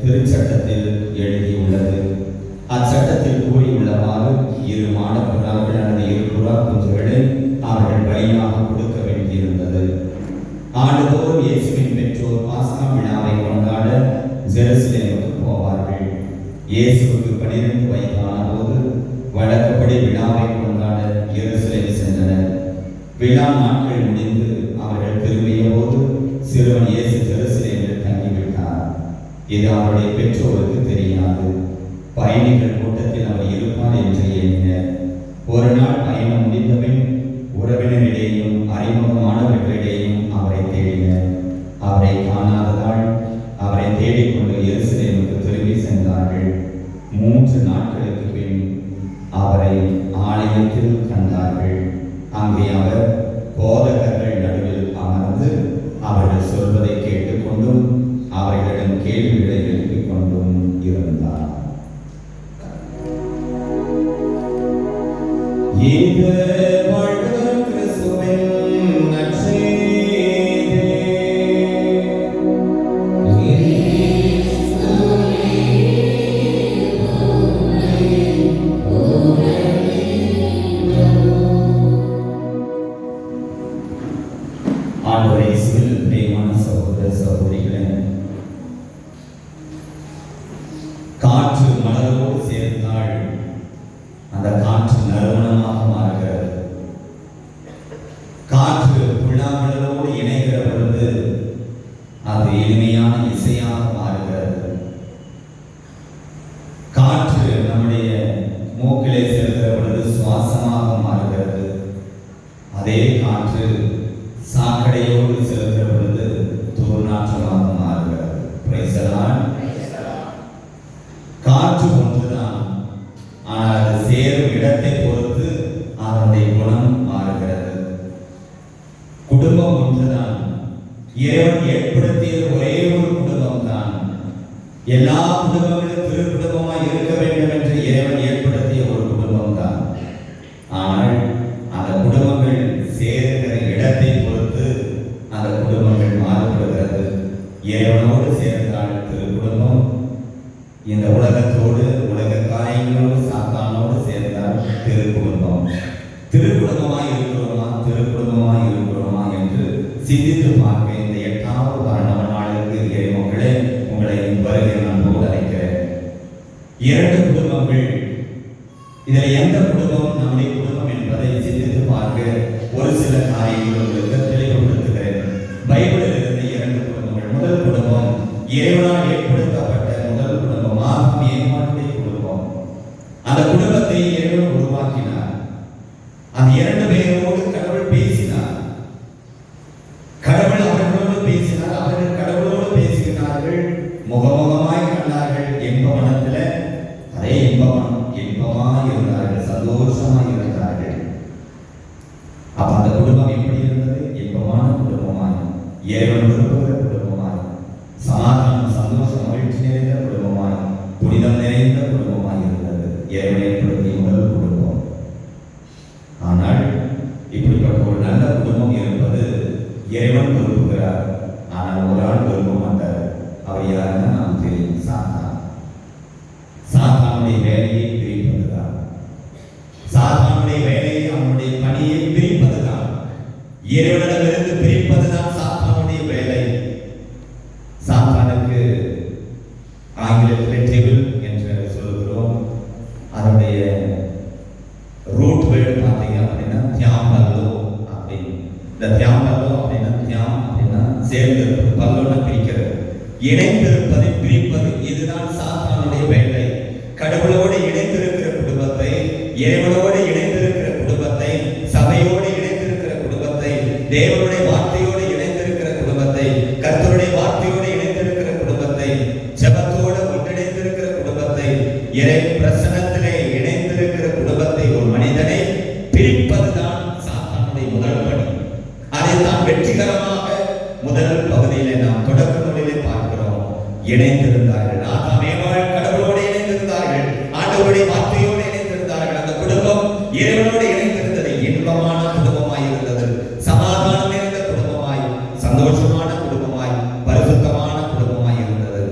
திருச்சட்டத்தில் எழுதியுள்ளது. அச்சட்டத்தில் கூறியுள்ளவாறு 2 மாடப்புறாக்கள் அல்லது 2 புறா குஞ்சுகளை அவர்கள் பலியாக கொடுக்க வேண்டியிருந்தது. ஆண்டுதோறும் இயேசுவின் பெற்றோர் பாஸ்கா விழாவை கொண்டாட ஜெருசலேமுக்கு போவார்கள். இயேசுவுக்கு 12 வயதான போது வழக்கப்படி விழாவை கொண்டாட எருசலேம் சென்றனர். விழா நாட்கள் முடிந்து அவர்கள் திரும்பிய போது சிறுவன் இயேசு ஜெருசலேமில் தங்கிவிட்டார். இது அவருடைய பெற்றோருக்கு தெரியாது. பயணிகள் கூட்டத்தில் அவர் இருப்பார் என்று எண்ணினர். ஒரு நாள் பயணம் முடிந்தபின் உறவினரிடையும் அறிமுகமானவர்களிடையும் அவரை தேடினர். அவரை காணாததால் அவரை தேடிக்கொண்டு எருசலேமுக்கு திரும்பி சென்றார்கள். 3 நாட்களுக்கு பின் அவரை ஆலயத்தில் கண்டார்கள். அங்கே அவர் போதகர்கள் நடுவில் அமர்ந்து அவர்கள் சொல்வதை கேட்டுக்கொண்டும் அவர்களிடம் கேள்விகளை எழுப்பிக் கொண்டும் இருந்தார். இது வாழ்வுதரும் கிறிஸ்துவின் நற்செய்தி. காற்று மலரோடு சேர்ந்தால் அந்த காற்று நறுமணமாக மாறுகிறது. காற்று புல்லாங்குழலோடு இணைகிற பொழுது அது இனிமையான இசையாக மாறுகிறது. காற்று நம்முடைய மூக்கிலே செல்கிற பொழுது சுவாசமாக மாறுகிறது. அதே காற்று சாக்கடையோடு செல்கிற பொழுது துர்நாற்றமாக மாறுகிறது. Price the Lord. காற்று ஒன்றுதான், ஆனால் அது சேரும் இடத்தை பொறுத்து அதனுடைய குணம் மாறுகிறது. குடும்பம் ஒன்றுதான், இறைவன் ஏற்படுத்தியது ஒரே ஒரு குடும்பம் தான். எல்லா குடும்பங்களும் திரு குடும்பமாய் இருக்க வேண்டும் என்று இறைவன் ஏற்படுத்திய ஒரு குடும்பம் தான். ஆனால் அந்த குடும்பங்கள் சேருகிற இடத்தை பொறுத்து அந்த குடும்பங்கள் மாறுபடுகிறது. இறைவனோடு சேர்ந்தால் திரு குடும்பம், இந்த உலகத்தோடு உலக காரியங்களோடு சாத்தானோடு சேர்ந்தால் திரு குடும்பம். திரு குடும்பமாய் இருக்கிறோமா, திரு குடும்பமாய் இருக்கிறோமா என்று சிந்தித்து பார்க்க இந்த 8வது பரணவ நாளுக்கு இறைமக்களே உங்களை வருகை அன்போடு அழைக்கிறேன். 2 குடும்பங்கள், இதில் எந்த குடும்பம் நம்முடைய குடும்பம் என்பதை சிந்தித்து பார்க்க ஒரு சில காரியங்கள் உங்களுக்கு தெளிவுபடுத்துகிறேன். பைபிளில் இருந்த 2 குடும்பங்கள். முதல் குடும்பம் இறைவனால் ஏற்படுத்தப்பட்ட முதல் குடும்பம், ஆதாம் ஏவாளுடைய குடும்பம். அந்த குடும்பத்தை இறைவன் உருவாக்கினார். அந்த 2 பேரோடு கடவுள் பேசினார். கடவுள் அவர்களோடு பேசினார், அவர்கள் கடவுளோடு பேசுகிறார்கள், முகமுகமாய் கண்டார்கள். இன்பமனத்தில் அதே இன்பமாய் இருந்தார்கள், சந்தோஷமாய் இருந்தார்கள். அப்ப அந்த குடும்பம் எப்படி இருந்தது? இன்பமான குடும்பமாய், இறைவன் விரும்புகிற குடும்பமாய், சமாதானம், சந்தோஷம், மகிழ்ச்சி நிறைந்த குடும்பமாய், புனிதம் நிறைந்த குடும்பமாய் இருந்தது இறைவன் ஏற்படுத்திய முதல் குடும்பம். ஆனால் இப்படிப்பட்ட ஒரு நல்ல குடும்பம் இருப்பது இறைவன் விரும்புகிறார். ஆனால் ஒரு ஆள் விரும்ப மாட்டார். அவர் யாருன்னா நாம் தெரியும், சாத்தான். சாத்தானுடைய வேலையை பிரிப்பதுதான், சாத்தானுடைய வேலையை, அவனுடைய பணியை பிரிப்பதுதான், இறைவனிடமிருந்து பிரிப்பதுதான் சாத்தானுடைய வேலை. சாத்தானுக்கு ஆங்கிலத்தில் டெவில் என்று சொல்லுகிறோம். அதனுடைய ரூட் வேர்டு பார்த்தீங்க அப்படின்னா தியாம்பல்லோ அப்படின்னு. இந்த தியாம்பல்லோ அப்படின்னா தியாம் அப்படின்னா சேர்ந்திருப்பது, பல்லோன பிரிக்கிறது, இணைந்திருப்பதை பிரிப்பது. இதுதான் சாத்தானுடைய வேலை. கடவுளோடு இணைந்திருக்கிற குடும்பத்தை, இறைவனோடு இணைந்திருக்கிற குடும்பத்தை, சபையோடு இணைந்திருக்கிற குடும்பத்தை, தேவனுடைய வார்த்தையோடு இணைந்திருக்கிற குடும்பத்தை, கர்த்தருடைய வார்த்தையோடு இணைந்திருக்கிற குடும்பத்தை, ஜெபத்தோடு ஒன்றிணைந்திருக்கிற குடும்பத்தை, இறை பிரசன்னத்திலே இணைந்திருக்கிற குடும்பத்தை, ஒரு மனிதனை பிரிப்பதுதான் சாத்தானுடைய முதல் பணி. அதைத்தான் வெற்றிகரமாக முதல் பகுதியிலே நாம் தொடக்க நூலிலே பார்க்கிறோம். இணைந்திருந்தார்கள். ஆதாம் ஏவாள் கடவுளோடு இணைந்திருந்தார்கள், ஆண்டவருடைய வார்த்தையோடு இணைந்திருந்தார்கள். அந்த குடும்பம் இறைவனோடு இணைந்திருந்தது. இன்பமான குடும்பமாய் இருந்தது, சமாதானம் நிறைந்த குடும்பமாய், சந்தோஷமான குடும்பமாய், பரிசுத்தமான குடும்பமாய் இருந்தது.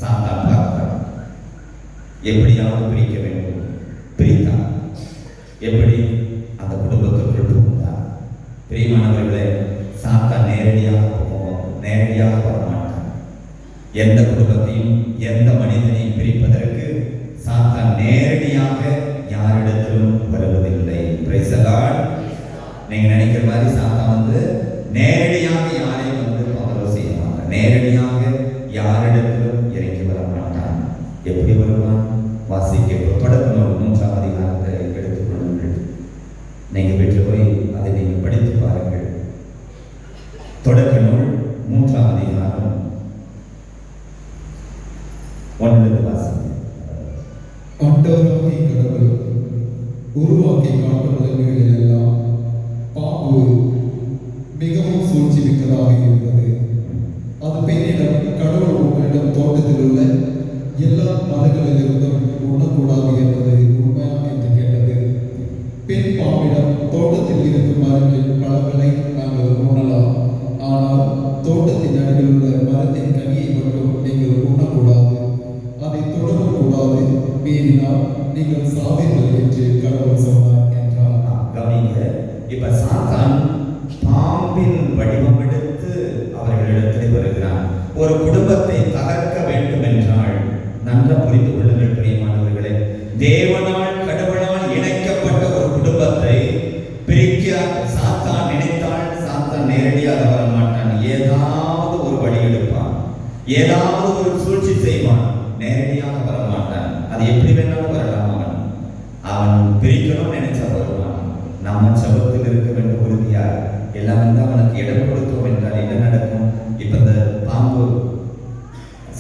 சாத்தான் பார்த்தான், எப்படியாவது பிரிக்க வேண்டும். பிரித்தான். எப்படி? அந்த குடும்பத்திற்குள் புகுந்தான். பிரியமானவர்களே, சாத்தான் நேரடியாக வரமாட்டான். எந்த குடும்பத்தையும் எந்த மனிதனையும் பிரிப்பதற்கு சாத்தான் நேரடியாக யாரிடத்திலும் வருவதில்லை. Price the Lord. நீங்க நினைக்கிற மாதிரி சாத்தான் நேரடியாக யாரையும் தொந்தரவு செய்ய மாட்டான். நேரடியாக யாரிடத்திலும் இறங்கி வர மாட்டான். எப்படி வருவான்? வாசிக்க தொடக்க நூல் 3ஆம் அதிகாரத்தை எடுத்துக் கொள்ளுங்கள். நீங்க வீட்டில் போய் அதை நீங்க படித்து பாருங்கள். தொடக்க நூல் 3ஆம் அதிகாரம் 1 வாசிங்க. ஆண்டவராகிய கடவுள் உருவாக்கி காட்டும் விலங்குகளில் எல்லாம் பாம்பு மிகவும் சூழ்ச்சி மிக்கதாக இருந்தது. அது பெண்ணிடம், கடவுள் உங்களிடம் தோட்டத்தில் உள்ள எல்லா மரங்களிலிருந்தும் உண்ணக்கூடாது என்பது உண்மையா என்று கேட்டது. பெண் பாம்பிடம், தோட்டத்தில் இருக்கும் மரங்களின் பழங்களை நாங்கள் உண்ணலாம், ஆனால் தோட்டத்தின் நடுவில் உள்ள மரத்தின் கனியை மட்டும் நீங்கள் உண்ணக்கூடாது, அதை தொடவும் கூடாது, மீறினால் நீங்கள் சாவீர்கள் என்று கடவுள் சொன்னார் என்றார். கவனிங்க, இப்ப சாத்தான் பாம்பின் வடிவம் எடுத்து அவர்களிடத்தில் வருகிறான். ஒரு குடும்பத்தை தகர்க்க வேண்டும் என்றால் நன்றாக புரிந்து கொள்ளுங்கள். ஏதாவது ஒரு சூழ்ச்சி செய்வான், நேரடியாக வரமாட்டான். அது எப்படி வேணாலும் வரலாம். அவன் பிரிக்கணும்னு நினைச்சா வருவான். நம்ம சபத்தில் இருக்க வேண்டும் உறுதியா எல்லாம் வந்து அவனுக்கு இடம் கொடுத்தோம் என்றால் என்ன நடக்கும்? இப்ப இந்த பாம்பு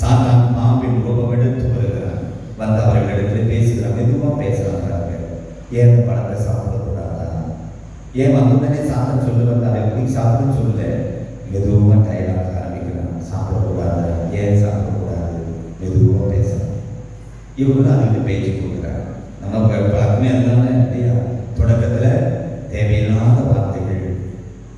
சாத்தான் பாம்பின் ரூபம் எடுத்து வருகிறான். வந்து அவர்களிடத்தில் பேசுகிறான், மெதுவா பேசுறாங்க. ஏன் இந்த பழத்தை சாப்பிடக்கூடாதா? ஏன் வந்தோடனே சாத்தம் சொல்லு வந்து அதை எப்படி சாப்பிடணும்னு சொல்லல, மெதுவா டயலாக ஆரம்பிக்கிறான். சாப்பிடக்கூடாது, ஏன் சாப்பிடக்கூடாது, மெதுவா பேசுறான். இவங்களும் அதுக்கு பேச்சு கொடுக்குறாங்க. நம்ம பழக்கமே அதுதானே இல்லையா? தொடக்கத்துல தேவையில்லாத வார்த்தைகள்,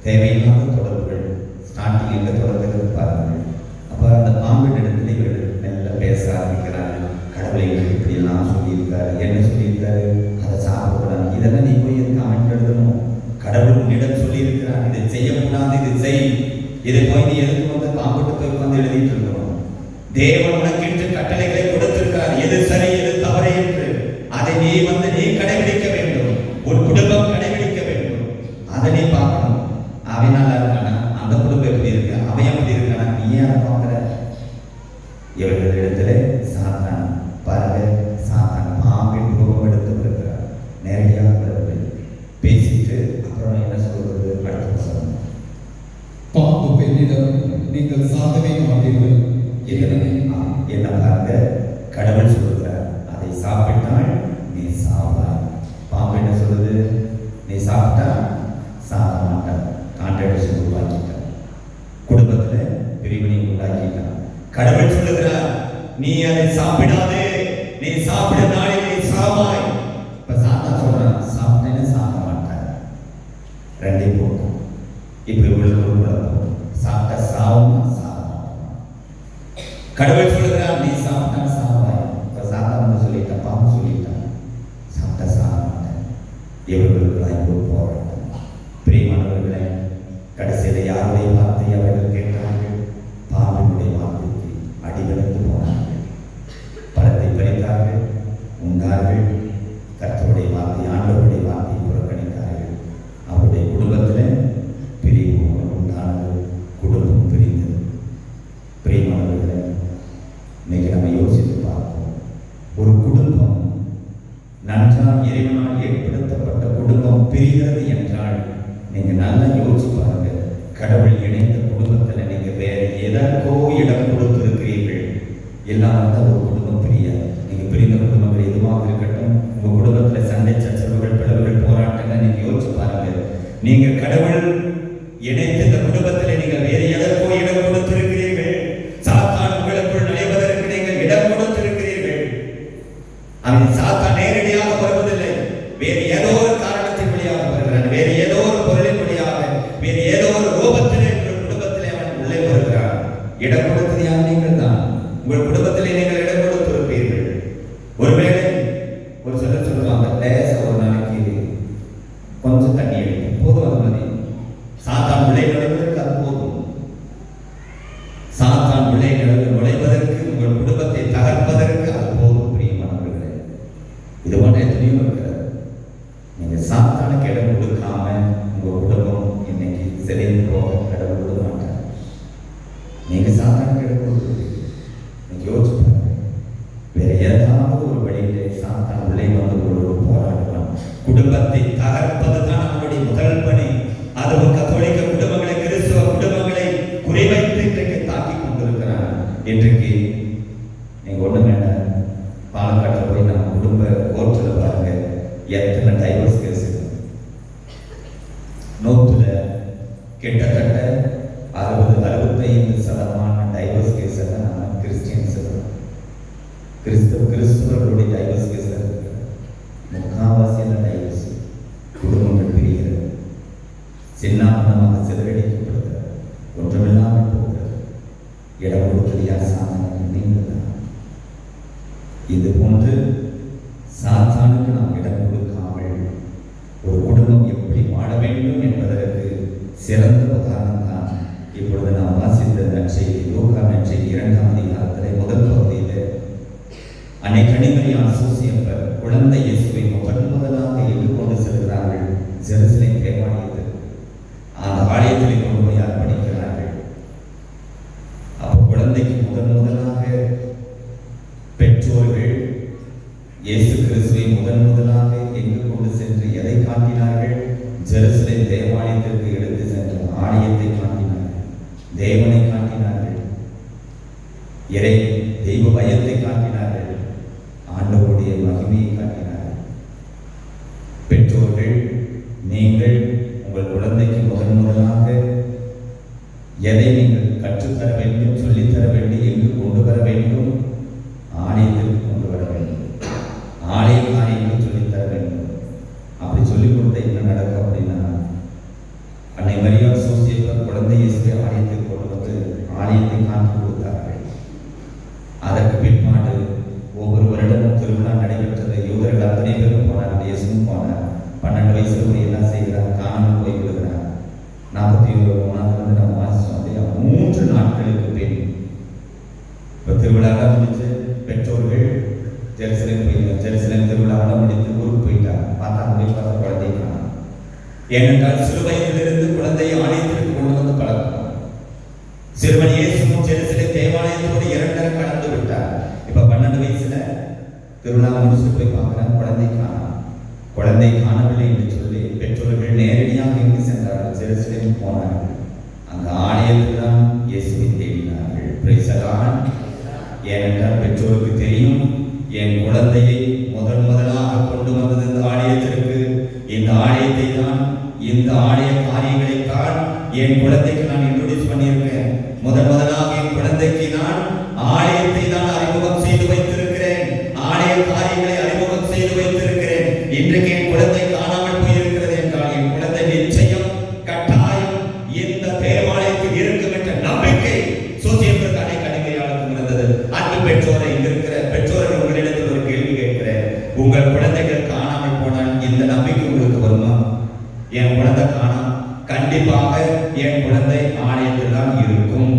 தேவையில்லாத தொடர்புகள் ஸ்டார்டிங் எங்க தொடர்கிறது பாருங்கள். அப்ப அந்த பாம்பின் இடத்துல இவர்கள் மெல்ல பேச ஆரம்பிக்கிறாங்க. கடவுளை இப்படி எல்லாம் சொல்லியிருக்காரு, என்ன சொல்லியிருக்காரு, அதை சாப்பிடக்கூடாது. இதெல்லாம் நீ போய் கமெண்ட் எழுதணும். கடவுள் உன்னிடம் சொல்லியிருக்கிறார், இதை செய்யக்கூடாது, இது செய். இதை போய் நீ எதுக்கு வந்து பாம்பிட்டு போய் உட்காந்து எழுதிட்டு இருக்கணும்? தேவன் உனக்கு கட்டளைகளை கொடுத்திருக்கிறார், எது சரி எது தவறு என்று. அதை நீ வந்து நீ கடைபிடிக்க வேண்டும், ஒரு குடும்பம் கடைபிடிக்க வேண்டும். அதை நீ பார்க்கணும். அவன் நல்லா இருக்கானா, அந்த குடும்பம் எப்படி இருக்கு, அவன் எப்படி இருக்கானா, நீ ஏன் அதை பார்க்கிற? இவர்கள் இடத்துல சாத்தான் பாருங்க, சாத்தான் பாம்பின் ரூபம் எடுத்து வருகிறார். நேரடியாக பேசிட்டு அப்புறம் என்ன சொல்றது? அடுத்த சொல்லணும், பாம்பு பெண்ணிடம் நீங்கள் சாகவே மாட்டீர்கள். என்ன பாருங்க, கடவுள் சொல்கிறார், அதை சாப்பிட்டால் நீ சாவாய். பாம்பு என்ன சொல்லுது? நீ சாப்பிட்டா சாக மாட்டான். கான்ட்ரடிக்ஷன் உருவாக்கிட்டான், குடும்பத்துல பிரிவினை உண்டாக்கிட்டான். கடவுள் சொல்லுகிறார், நீ அதை சாப்பிடாதே, நீ சாப்பிட நாளில் நீ சாவாய். இப்ப சாத்தான் சொல்றான், சாப்பிட்டேன்னு சாக மாட்டான். ரெண்டே போட்டோம். இப்ப இவ்வளவு ஒரு குழப்பம், சாப்பிட்ட சாவுமா சாக மாட்டான். கடவுள் சொல்லுகிறார், நீ சாப்பிட்டா சாவாய். இப்ப சாத்தான் வந்து சொல்லிட்டான், பாம்பு சொல்லிட்டான், சாப்பிட்டா சாக மாட்டேன். இவர்களுக்கு ஒரு போராட்டம். பிரியமானவர்களே, கடைசியில யாருடைய வார்த்தை அவர்கள் கேட்டார்கள்? பாம்பினுடைய வார்த்தைக்கு அடிபணிந்து போனார்கள். பழத்தை பறித்தார்கள், உண்டார்கள். கர்த்தருடைய வார்த்தை, ஆண்டவருடைய வார்த்தையை புறக்கணித்தார்கள். அவருடைய குடும்பத்தில் பிரிவு உண்டானது, குடும்பம் பிரிந்தது. பிரியமானவர்களே, இன்னைக்கு நம்ம யோசித்து பார்ப்போம். ஒரு குடும்பம் நன்றாக இறைவனால் ஏற்படுத்தப்பட்ட குடும்பம் பிரிகிறது என்றால் நீங்க நல்லா யோசிச்சு பாருங்க. கடவுள் இணைந்த குடும்பத்தில் நீங்க வேற எதற்கோ இடம் கொடுத்திருக்கிறீர்கள். எல்லாம் வந்து ஒரு குடும்பம் பிரியாது. நீங்க பிரிந்த குடும்பங்கள் எதுவாக இருக்கட்டும், உங்க குடும்பத்துல சண்டை சச்சரவுகள், பிளவுகள், போராட்டங்கள் நீங்க யோசிச்சு பாருங்க. நீங்க கடவுள் இணைந்த இந்த குடும்பத்தில் நீங்க வேற எதற்கோ இடம் கொடுத்திருக்கிறீர்கள். சாத்தான் உங்களுக்குள் நுழைவதற்கு நீங்கள் இடம் கொடுத்திருக்கிறீர்கள். அவன் சாத்தான் நேரடியாக வருவதில்லை, வேறு ஏதோ ஒரு காரணத்தின் வழியாக வருகிறான், வேறு ஏதோ ஒரு பொருளின் வழியாக, வேறு ஏதோ ஒரு ரூபத்திலே உங்கள் குடும்பத்திலே அவன் உள்ளே வருகிறான். இடம் கொடுத்தது யார்? நீங்கள் தான். உங்கள் குடும்பத்திலே நீங்கள் இடம் கொடுத்திருப்பீர்கள். ஒருவேளை ஒரு சிலர் சொல்லுவாங்க, லேச ஒரு நாளைக்கு கொஞ்சம் தண்ணி எடுக்கும் போதும், அது மாதிரி. சாத்தான் உள்ளே நுழைவதற்கு அது போதும். சாத்தான் உள்ளே நுழைவதற்கு, உங்கள் குடும்பத்தை தகர்ப்பதற்கு அது போதும். பிரியமானவர்களே, இது ஒன்றே துணியும் இருக்கிறது. நீங்க சாத்தானுக்கு இடம் கொடுக்காம உங்க குடும்பம் இன்னைக்கு செழிந்து போக கடவுள் விட மாட்டார். நீங்க சாத்தானுக்கு இடம் கொடுக்குறீங்க. நீங்க யோசிச்சு பாருங்க, வேற ஏதாவது ஒரு வழியிலே சாத்தான் உள்ளே வந்து ஒரு போராடுவான். குடும்பத்தை தகர்ப்பதுதான் அவனுடைய முதல் பணி. அதுவும் கத்தோலிக்க குடும்பங்களை, கிறிஸ்துவ குடும்பங்களை குறிவைத்து இன்றைக்கு தாக்கி கொண்டிருக்கிறான். இன்றைக்கு நீங்க ஒண்ணு வேண்டாம், பாலக்காட்டில் போய் நம்ம குடும்ப கோர்ட்டில் பாருங்க, எத்தனை டைவர்ஸ் கேஸ் இருக்கு. 100ல கிட்டத்தட்ட 60-65% டைவர்ஸ் கேஸ் எல்லாம் நம்ம கிறிஸ்டியன்ஸ், கிறிஸ்தவர்களுடைய டைவர்ஸ் கேஸ் இருக்கு. முக்காவாசி எல்லாம் டைவர்ஸ், குடும்பங்கள் பிரிகிறது, சின்னாபனமாக சிதறடிக்கப்படுகிறது, ஒன்றுமில்லாமல் போகிறது. இடம் கொடுத்தது யார்? சாத்தானுக்கு. நீங்கள் தான். இது போன்று சாத்தானுக்கு நாம் இடம் கொடுக்காமல் ஒரு குடும்பம் எப்படி வாழ வேண்டும் என்பதற்கு சிறந்த உதாரணம் தான் இப்பொழுது நாம் வாசித்த நற்செய்தி, லூக்கா நற்செய்தி 2ஆம் அதிகாரத்திலே முதல் பகுதியில் அன்னை கன்னிமரியாள் சூசியப்பர் குழந்தை இயேசுவை முதலாக ஏற்றுக்கொண்டு செல்கிறார்கள் ஜெருசலேம் தேவாலயத்தில். அந்த ஆலயத்தில் கொண்டு போய் அர்ப்பணிக்கிறார்கள். அப்போ குழந்தைக்கு முதல் முதலாக பெற்றோர்கள் இயேசு கிறிஸ்துவை முதலாக எங்கு கொண்டு சென்று எதை காட்டினார்கள்? ஜெருசலேம் தேவாலயத்திற்கு எடுத்து சென்ற ஆலயத்தை காட்டினார்கள், தேவனை காட்டினார்கள், தெய்வ பயத்தை காட்டினார்கள், ஆண்டவருடைய மகிமையை காட்டினார்கள். பெற்றோர்கள், நீங்கள் உங்கள் குழந்தைக்கு முதலாக எதை நீங்கள் கற்றுத்தர வேண்டும், சொல்லித்தர வேண்டும், எங்கு கொண்டு வர வேண்டும்? ஆலயத்திற்கு கொண்டு வர வேண்டும், ஆலய காரியங்களை சொல்லித்தர வேண்டும். அப்படி சொல்லிக் கொடுத்த என்ன நடக்கும் அப்படின்னா, அன்னை மரியா சோசியப்பர் குழந்தை இயேசுவை ஆலயத்துக்கு கொண்டு வந்து ஆலயத்தை காட்டி கொடுத்தார்கள். அதற்கு பிற்பாடு ஒவ்வொரு வருடமும் திருவிழா நடைபெற்றது. யூதர்கள் அத்தனை பேரும் போனார்கள், இயேசுவும் போனார். 12 வயசுல ஒரு என்ன செய்கிறார்? காணாமல் போய் விடுகிறார். 41 நம்ம வாசிச்சோம் இல்லையா? 3 நாட்களுக்கு பின் இப்போ திருவிழாலாம் முடிச்சு பெற்றோர்கள் ஜெருசலேம் திருவிழாவெல்லாம் முடித்து ஊருக்கு போயிட்டாங்க. பார்த்தா குழந்தை காணும். ஏனென்றால் சிறுவயதிலிருந்து குழந்தையை ஆலயத்திற்கு கொண்டு வந்து பழக்கம். சிறுவன் இயேசுவும் ஜெருசலேம் தேவாலயத்தோடு 2 கடந்து விட்டார். இப்ப 12 வயசுல திருவிழா முடிச்சுட்டு போய் பார்க்கிறாங்க, குழந்தை காணவில்லை என்று சொல்லி பெற்றோர்கள் நேரடியாக எங்கு சென்றார்கள்? ஜெருசலேம் போனார்கள். அந்த ஆலயத்தில் தான் இயேசுவை தேடினார்கள். Praise the Lord. ஏனென்றால் பெற்றோருக்கு தெரியும், என் குழந்தையை முதலாக கொண்டு வந்தது இந்த ஆலயத்திற்கு, இந்த ஆலயத்தை தான், இந்த ஆலய காரியங்களை தான் என் குழந்தைக்கு நான் இன்ட்ரோடியூஸ் பண்ணியிருக்கேன். முதலாக என் குழந்தைக்கு நான் ஆலயத்தை தான் அறிமுகம் செய்து வைத்திருக்கிறேன், ஆலய காரியங்களை அறிமுகம் செய்து வைத்திருக்கிறேன். இன்றைக்கு என் குழந்தை காணாமல் போயிருக்கிறது என்றால் என் குழந்தை நிச்சயம் கட்டாயம் இந்த தேவாலயத்தில் இருக்கும் என்ற நம்பிக்கை சோசியப்பர் கடுமையாக இருந்தது. அன்பு பெற்றோரை, இங்க இருக்கிற பெற்றோர்கள், உங்களிடத்தில் ஒரு கேள்வி கேட்கிறேன். உங்கள் குழந்தைகள் காணாமல் போனால் இந்த நம்பிக்கை உங்களுக்கு வருமா? என் குழந்தை காணாம, கண்டிப்பாக என் குழந்தை ஆலயத்தில் தான் இருக்கும்.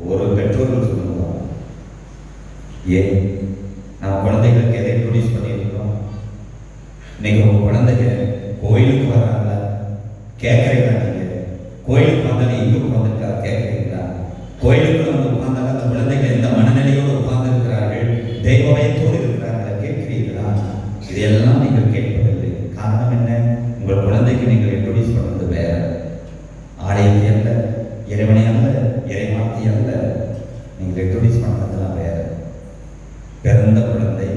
ஒரு பெற்றோர்கள் சொல்லுவாங்க, ஏன் நம்ம குழந்தைகளுக்கு எதை இன்ட்ரோடியூஸ் பண்ணியிருக்கிறோம்? இன்னைக்கு உங்க குழந்தைங்க கோயிலுக்கு வர்றாங்களா? கேட்கறீங்களா? நீங்க கோயிலுக்கு வந்தாலும் எங்க உட்கார்ந்துருக்கா கேட்கறீங்களா? கோயிலுக்குள்ள வந்து உட்கார்ந்தாலும் அந்த குழந்தைகள் எந்த மனநிலையோடு உட்கார்ந்து இருக்கிறார்கள், தெய்வமயத்தோடு இருக்கிறார்களா கேட்கிறீர்களா? இதையெல்லாம் நீங்கள் கேட்பதில்லை. காரணம் என்ன? உங்கள் குழந்தைக்கு நீங்கள் இன்ட்ரோடியூஸ் பண்ணுறது வேற. ஆலயத்தை அல்ல, இறைவனை அல்ல, இறைவார்த்தை அல்ல, நீங்கள் இன்ட்ரோடியூஸ் பண்ணுறதுலாம் வேற. பிறந்த குழந்தை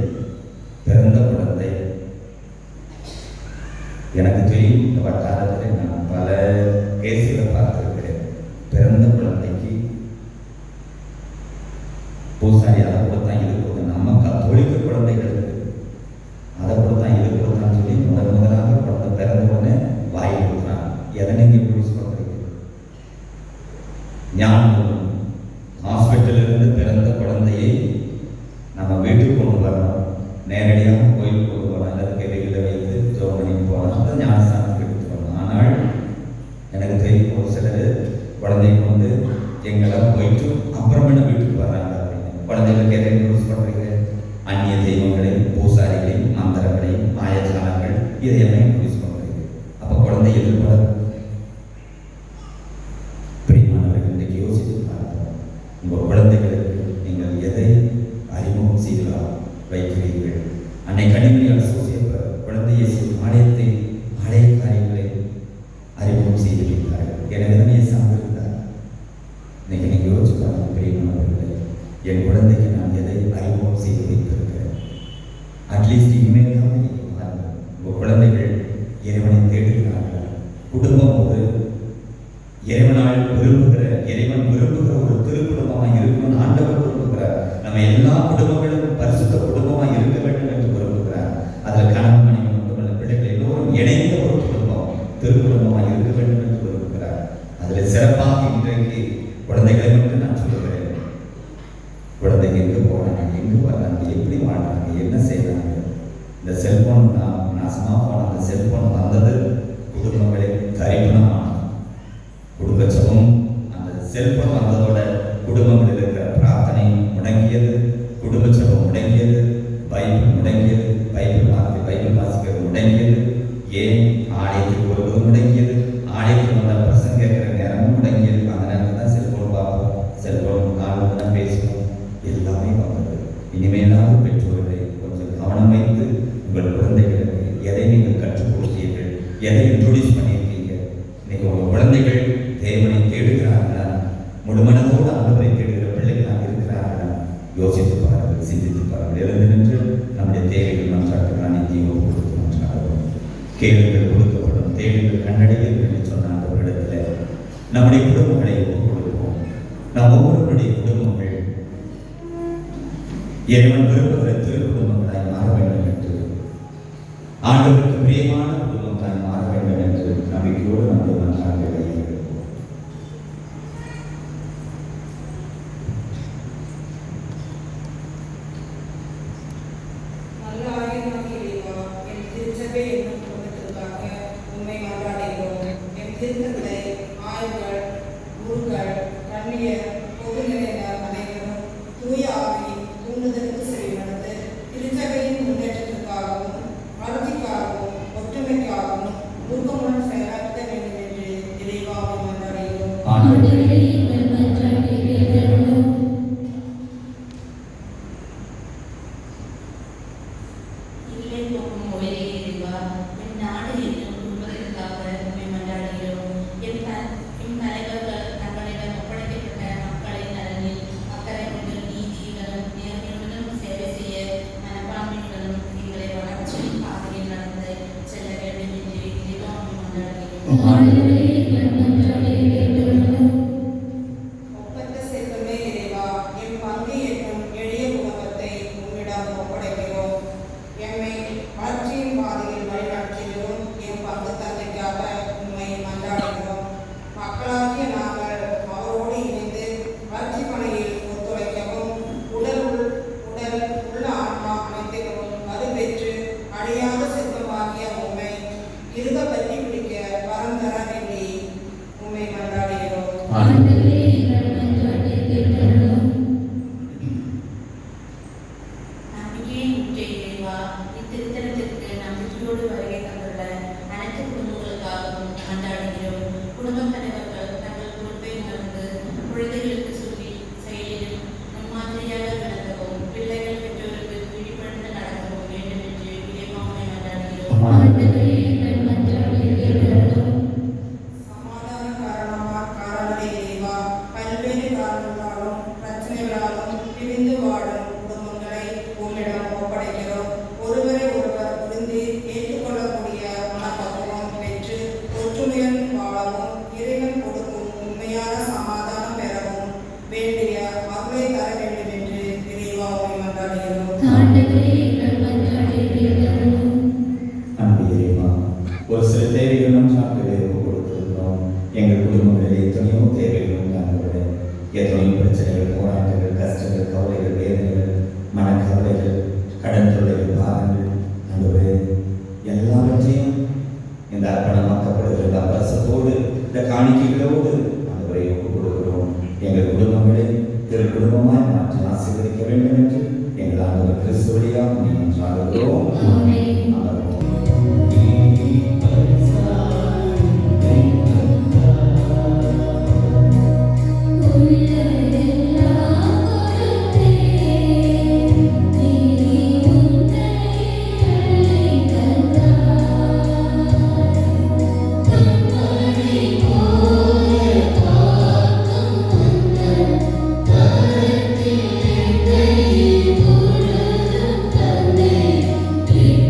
எனக்கு தெரியும். இந்த வட்டாரத்தில் நான் பல கேசுகளை பார்த்திருக்கிறேன். பிறந்த குழந்தைக்கு பூசாரி அதை கொடுத்தான், இது கொடுத்தான். நம்ம கத்தோலிக்க குழந்தைகளுக்கு அதை கொடுத்தான், இது கொடுத்தான்னு சொல்லி முதலாக குழந்தை பிறந்த உடனே வாய் கொடுக்குறான். எதை நீங்கள் யூஸ் பண்ணுறீங்க? ஞானம் ஹாஸ்பிட்டலிருந்து பிறந்த குழந்தையை நம்ம வீட்டுக்கு கொண்டு வரணும், நேரடியாக கோயிலுக்கு கொண்டு போகலாம், அல்லது கைகளில் வைத்து ஜோமணிக்கு போகலாம், அதை ஞானஸ்தானத்துக்கு எடுத்து போகலாம். ஆனால் எனக்கு தெரியும் ஒரு சிலர் குழந்தைக்கு வந்து எங்கெல்லாம் போயிட்டு அப்புறமேல வீட்டுக்கு வர்றாங்க அப்படின்னு. குழந்தைகளுக்கு எதை யூஸ் பண்ணுறீங்க? அந்நிய தெய்வங்களையும், பூசாரிகளையும், மந்திரங்களையும், மாயஜாலங்கள், இதையெல்லாம் யூஸ் பண்ணுறீங்க. அப்போ குழந்தை எதிர்பார்ப்பு. பிரியமானவர்கள், இன்றைக்கு யோசித்து பார்ப்போம், உங்கள் குழந்தைகளுக்கு நீங்கள் எதை அறிமுகம் செய்து வைக்கிறீர்கள்? அன்னை கனிமொழியால் சோசியப்பர் குழந்தை இயேசு ஆலய காரியங்களை அறிமுகம் செய்து வைத்தார்கள். எனவே தான் இயேசு இருந்தார். இன்னைக்கு நீங்கள் யோசிச்சு பாருங்க பிரியமானவர்களே, என் குழந்தைக்கு நான் எதை அறிமுகம் செய்து வைத்திருக்கிறேன்? அட்லீஸ்ட் இனிமேல் தான் நீங்கள் பாருங்கள், உங்கள் குழந்தைகள் இறைவனை தேடுகிறார்கள். குடும்பம் ஒரு இறைவன் விரும்புகிற ஒரு திருக்குடும்பமாக இருக்கணும்னு ஆண்டவர் விரும்புகிறார். நம்ம எல்லா குடும்பங்களும் பரிசுத்த குடும்பமாக இருக்க வேண்டும் என்று விரும்புகிறார். அதில் கணவன் மனைவி மட்டுமல்ல, பிள்ளைகள் எல்லோரும் இணைந்த ஒரு குடும்பம், திருக்குடும்பமாக இருக்க வேண்டும் என்று விரும்புகிறார். அதில் சிறப்பாக இன்றைக்கு குழந்தைகளை மட்டும் நான் சொல்லுகிறேன். குழந்தைங்க எங்கே போனாங்க, எங்கே வர்றாங்க, எப்படி வாழ்றாங்க, என்ன செய்யறாங்க? இந்த செல்போன் நாசமாக போன அந்த செல்போன் வந்தது குடும்பங்களை தரிப்பணமான குடும்ப ஜபம். அந்த செல்போன் வந்ததோட குடும்பங்களில் இருக்கிற பிரார்த்தனை முடங்கியது, குடும்ப ஜபம் முடங்கியது, பைபிள் முடங்கியது, பைபிள் வாசிக்கிறது முடங்கியது. ஏன்? ஆலயத்துக்கு வருவது முடங்கியது, ஆலயத்துக்கு வந்தால் பிரசங்க கேட்கிற நேரமும் முடங்கியது. அந்த நேரத்தில் தான் செல்போன் பார்ப்போம், செல்போன் கால் தான் பேசுவோம், இனிமேலாவது பெற்றோர்களை கொஞ்சம் கவனம் வைத்து உங்கள் குழந்தைகளுக்கு எதை நீங்கள் கற்றுக் கொடுத்தீர்கள், எதை இன்ட்ரோடியூஸ் பண்ணியிருக்கீங்க. இன்னைக்கு உங்கள் குழந்தைகள் தேவனை தேடுகிறார்களா, முழுமனதோடு ஆண்டவரை தேடுகிற பிள்ளைகளாக இருக்கிறார்களா? யோசித்து பாருங்கள், சிந்தித்து பாருங்கள். எழுந்து நின்று நம்முடைய தேவைகள் மன்றாடுகிறான் நித்தியோ கொடுத்து மன்றாடுவோம். கேளுங்கள் கொடுக்கப்படும், தேடுங்கள் கண்ணடைகள் என்று சொன்ன ஆண்டவரிடத்தில் நம்முடைய குடும்பங்களை கொடுப்போம். நாம் ஒவ்வொருவருடைய குடும்பங்கள் இறைவன் விரும்புகிற திரு குடும்பங்களாய் மாற வேண்டும் என்று, ஆண்டவருக்கு பிரியமான குடும்பங்களாய் மாற வேண்டும் என்று நம்பிக்கையோடு நம்முடைய மன்றாடுகளை ஏற்படுத்துவோம். ஒரு சில தேவைகள் கொடுத்திருக்கிறோம். எங்கள் குடும்பங்களில் எத்தனையோ தேவைகள் உண்டானவர்கள், எத்தனையோ பிரச்சனைகள், போராட்டங்கள், கஷ்டங்கள், கவலைகள், வேதனைகள், மனக்கவலைகள், கடன் தொல்லைகள், பாகங்கள், ஆண்டவரே எல்லாவற்றையும் இந்த அர்ப்பணமாக்கப்படுகிற அவசரத்தோடு இந்த காணிக்கைகளோடு ஆண்டவரை ஒப்புக் கொடுக்கிறோம். எங்கள் குடும்பங்களை திரு குடும்பமாய் மாற்றி ஆசீர்வதிக்க வேண்டும் என்று எங்கள் ஆண்டவர் கிறிஸ்து வழியாக நீங்கள் சாடுகிறோம். Thank you.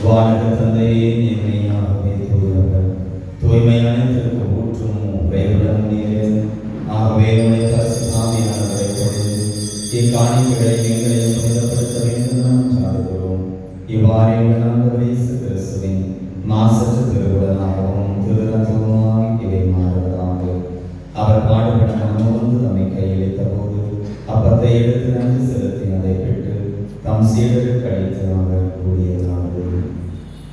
வானக தந்தையே நேர்மையாகவே தூயவர் தூய்மை அனைத்திற்கு ஊற்றும் உறைவிடம் நீரே ஆகவே உடைய ஆவியானவரை பொழுது இக்காணிகளை எங்களையும் புனிதப்படுத்த வேண்டும் நாம் சாடுகிறோம். இவ்வாறு எங்கள் ஆண்டவர் இயேசு கிறிஸ்துவின் மாசற்ற திருவுடனாகவும் திருரத்தமுமாய் இவை மாறுவதாக. அவர் பாடுபட மனமோர்ந்து நம்மை கையளித்த போது அப்பத்தை எடுத்து நன்றி செலுத்தி அதை பெற்று தம் சீடருக்கு அளித்து அவர் கூறியதாவது: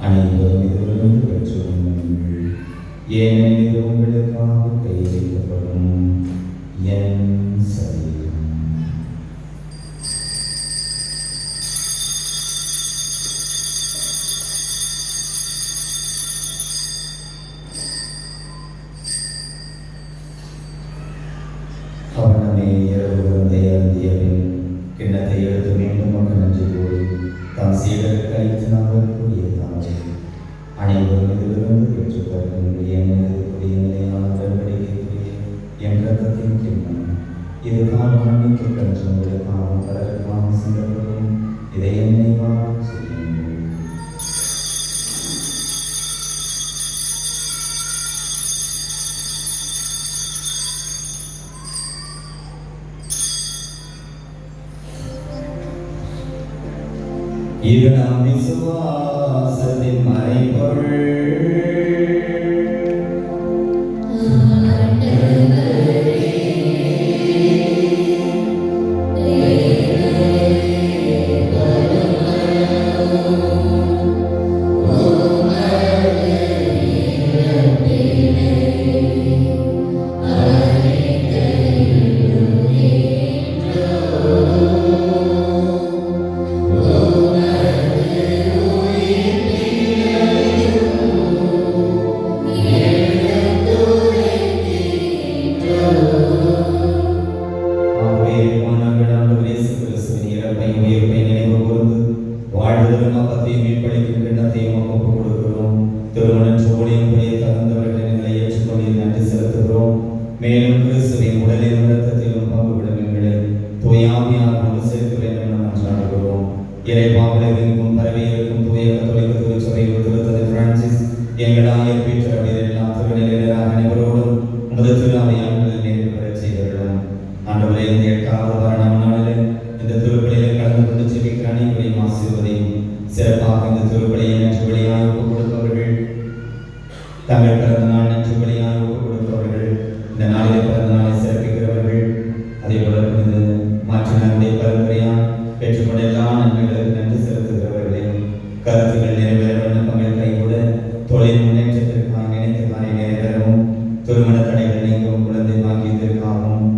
அனைவரும் இதிலிருந்து பெற்று உண்ணுங்கள், ஏனெனில் இது உங்களுக்காக கையளிக்கப்படும் என் சரீரம். அவனமே இரவு விருந்தை அருந்தியபின் கிண்ணத்தை எடுத்து மீண்டும் மக்கள் நன்றி கூறி தம் சீடருக்கு அளித்து நாங்கள் கூறியதாவது: அனைவரும் இதிலிருந்து பெற்றுக் கொள்ளுங்கள், ஏனெனில் புதிய நிலையான உடன்படிக்கைக்குரிய என் இரத்தத்தின் கிண்ணம். இது பாவ மன்னிப்புக்கென்று உங்களுக்காக பலருக்காக சிந்தப்படும். இதை என் நினைவாக செய்யுங்கள். இது நம் விசுவாசத்தின் மறைபொருள். மேலும் கிறிஸ்துவின் உடலிலும் இரத்தத்திலும் பங்கு விடும் எங்களை தூயாவியார் கொண்டு சேர்க்க வேண்டும் என மன்றாடுகிறோம். இறைவாவிலும் பரவி இருக்கும் தூய கத்தோலிக்க திருச்சபையில் திருத்தந்தை பிரான்சிஸ், எங்கள் ஆயர் பீட்டர் அவர்களெல்லாம் திருநிலையராக அனைவரோடும் உமது திருநாமையாளர்கள் நேரில் பெறச் செய்தவர்களும் ஆண்டவரே, இந்த 8வது வாரம் நாளில் இந்த திருப்பலியில் கலந்து கொண்டு செபிக்கிற அனைவரையும் ஆசீர்வதியும். சிறப்பாக இந்த திருப்பலியை நன்று வழியாக ஒப்புக் கொடுப்பவர்கள், தங்கள் பிறந்த நாள் நன்று வழியாக ஒப்புக் கொடுப்பவர்கள், இந்த நாளிலே பிறந்த நாளை சிறப்பிக்கிறவர்கள், அதே போல இந்த மாற்றினுடைய பரம்பரையால் பெற்றுக்கொண்ட எல்லா நன்மைகளுக்கு நன்றி செலுத்துகிறவர்களையும், கருத்துக்கள் நிறைவேற விண்ணப்பங்கள் கைகூட தொழில் முன்னேற்றத்திற்காக நினைத்த காரியம் நிறைவேறவும், திருமண தடைகள் நீங்கவும், குழந்தை பாக்கியத்திற்காகவும்,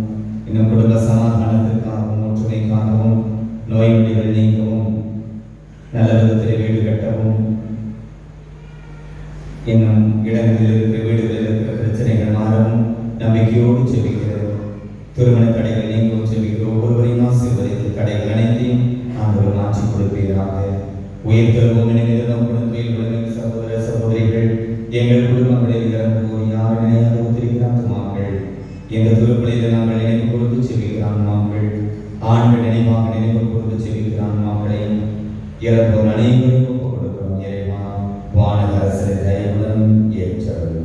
இன்னும் குடும்ப சமாதானத்திற்காகவும், ஒற்றுமைக்காகவும், நோய் நொடிகள் நீங்கவும், நல்ல விதத்தில் வீடு கட்டவும், இன்னும் இடங்களில் இருக்கிற வீடுகளில் இருக்கிற பிரச்சனைகள் மாறவும் நம்பிக்கையோடு செபிக்கிறது. திருமண தடைகள் நீங்கவும் செபிக்கிற ஒவ்வொருவரையும் ஆசீர்வதித்து தடைகள் அனைத்தையும் ஆண்டவர் மாற்றி கொடுப்பீராக. உயிர் திரும்பும் நினைவிலும் குடும்பத்தில் சகோதர சகோதரிகள், எங்கள் குடும்பங்களில் இறந்தோர் யார் நினையாத ஒத்திருக்கிறார்கள். எங்கள் திருப்பலியில் நாங்கள் நினைவு கொடுத்து செபிக்கிறான் மக்கள், ஆண்கள் நினைவாக நினைவு கொடுத்து செபிக்கிறான் மக்களையும் இறந்தோர் அனைவரும் ஒப்புக் கொடுக்கிறோம். இறைவா, வானக அரசரை தயவுடன் ஏற்றரும்.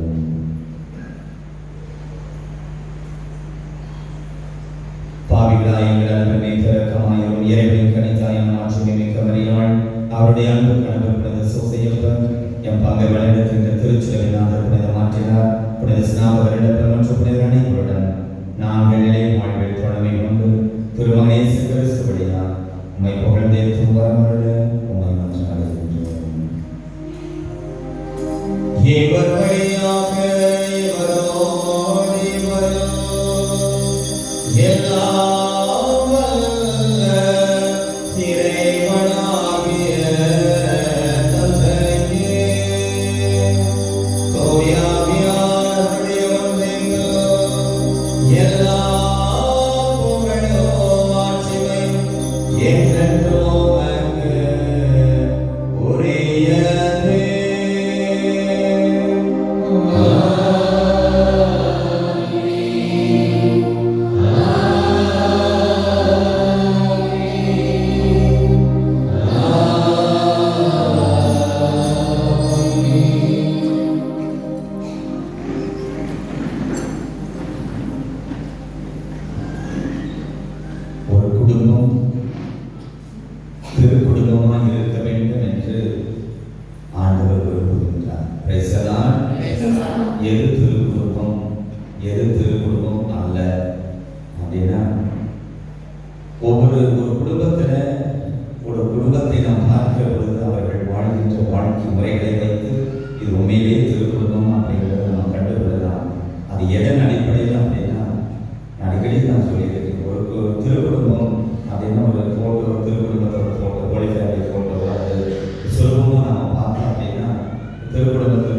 பாவிகளாய் எங்கள் அன்பை திறக்கமாயும் இறைவனின் கனித்தாயம் மாற்றி மிக்க மறியாள் அவருடைய அன்பு கணவர் புனித சோசையப்பர் எம் பங்கை வழிநடத்துகின்ற திருச்சிலுவையில் ஆண்டவர் புனித மாற்றினார். புனித ஸ்நாபகரிடப்பர் மற்றும் புனித அனைவருடன் நாங்கள் நிலை வாழ்வில் தொடர்பை கொண்டு திருமகன் இயேசு கிறிஸ்து வழியால் உம்மை புகழ்ந்தேற்றும் வரமருள உம்மை மன்றாடுகின்றோம். இவர் வழியாக இவரோடு இவரும் எல்லாம் வல்ல இறைவனாகிய தந்தையே, தூய ஆவியானவருடைய ஒன்றிலும் எல்லா புகழும் மாட்சிமையும் என்றென்றும் உமக்கு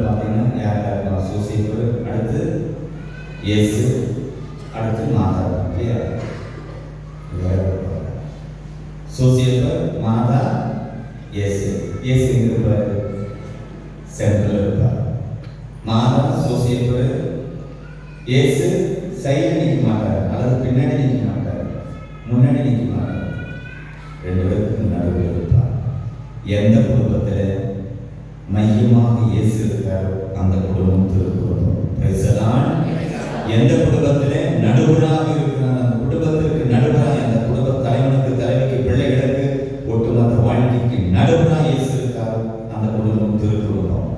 பார்த்தீங்கன்னா யார் யார் சோசியப்பு, அடுத்து இயேசு, அடுத்து மாதா இல்லையா? சோசியப்பு, மாதா, இயேசு. இயேசு எங்க இருப்பார்? சென்ட்ரல் இருப்பார். மாதா சோசியப்பு, இயேசு சைடில் நிற்க மாட்டார், அல்லது பின்னாடி நிற்க மாட்டார், முன்னாடி நிற்க மாட்டார், ரெண்டு பேருக்கு நடுவில் இருப்பார். எந்த குடும்பத்தில் மையமாக இயேசு இருக்காரோ அந்த குடும்பம் திருக்குடும்பம். எந்த குடும்பத்தில் நடுவராக இருக்கிறார் அந்த குடும்பத்திற்கு நடுவராக, அந்த குடும்ப தலைவனுக்கு, தலைவிக்கு, பிள்ளைகளுக்கு, ஒட்டுமொத்த வாழ்க்கைக்கு நடுவராக இயேசு இருக்காரோ அந்த குடும்பம் திருக்குடும்பம்.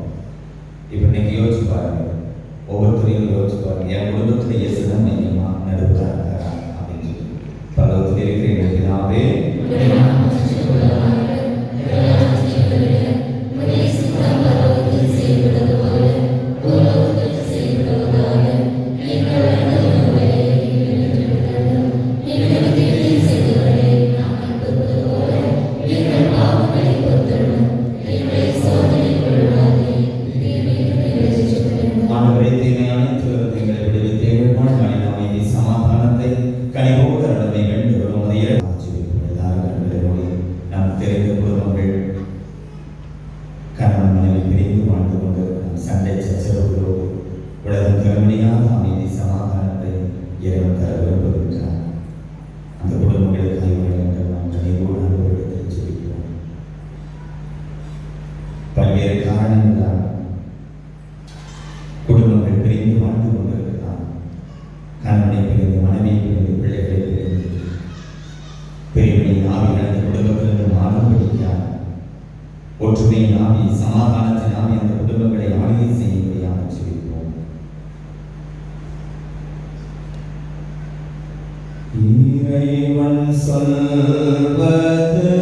இப்போ இன்னைக்கு யோசிச்சு பாருங்க, ஒவ்வொருத்தரையும் யோசிச்சு பாருங்க, என் குடும்பத்தில் இயேசு தான் மையமா நடுவராக இருக்காரா அப்படின்னு சொல்லி. பரலோகத்தில் இருக்கிற எங்கள் பிதாவே, ஆண்டவரே, தீமையான எங்களை விடுவித்து எங்களுக்கான மனித அமைதி சமாதானத்தை கனிவோடு அருளை வேண்டு வரும். அதை எல்லாரும் கண்களை மூடி நாம் தெரிந்த குடும்பங்கள் கணவன் மனைவி பிரிந்து வாழ்ந்து கொண்டு சண்டை சச்சரவுகளோடு உலகம் தர முடியாத அமைதி சமாதானத்தை இறைவன் தர விரும்புகின்றார். அந்த குடும்பங்களுக்கு கைவிட வேண்டும். நாம் கனிவோடு அனுபவத்தை ஜெபிக்கிறோம். பல்வேறு காரணங்களால் குடும்பங்கள் பிரிந்து வாழ்ந்து கொண்டிருக்கலாம். கணவனை பிரிந்து, மனைவியை பிரிந்து, பிள்ளைகளை பிரிந்து, பிரிவினை ஆவிகள் அந்த குடும்பத்திலிருந்து மாறும் பிடிக்கார். ஒற்றுமை ஆவி, சமாதானத்தின் ஆவி அந்த குடும்பங்களை ஆளுகை செய்யும்படியாக ஜெபிப்போம். இறைவன் சொல்வது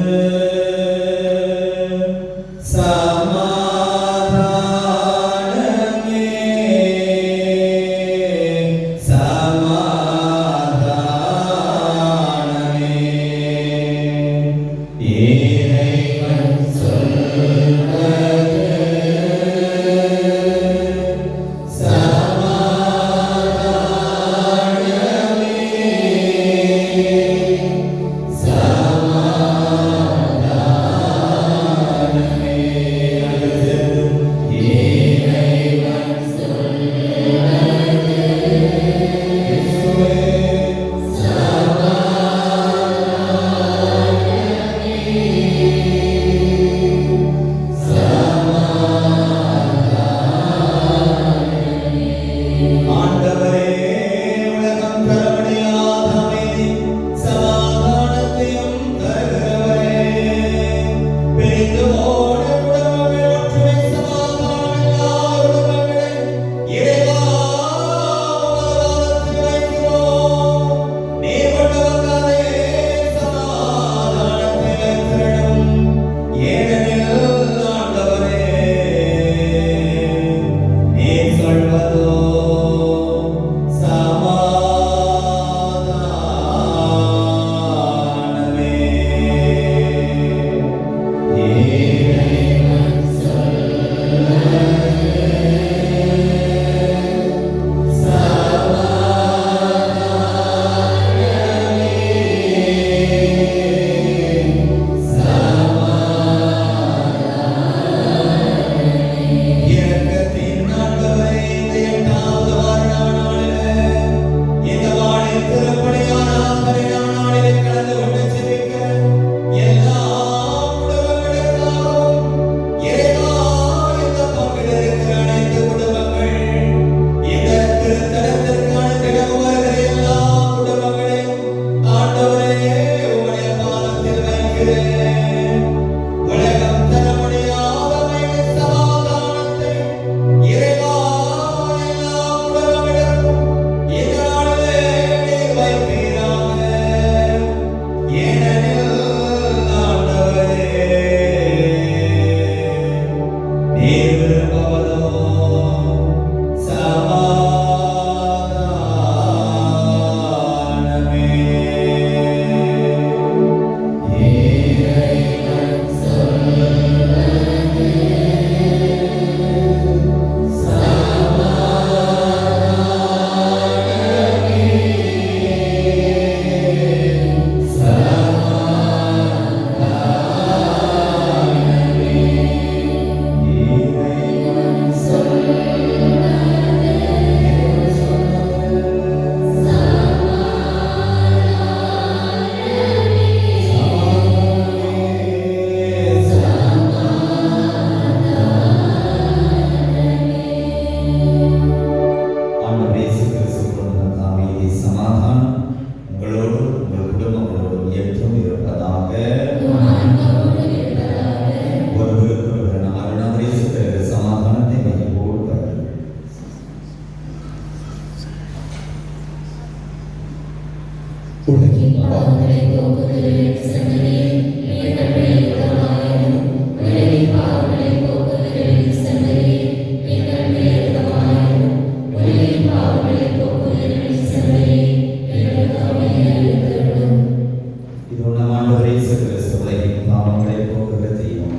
இதோ நம் ஆண்டவர் இயேசு கிறிஸ்து உலகின் பாவங்களை போக்குகிற தெய்வம்.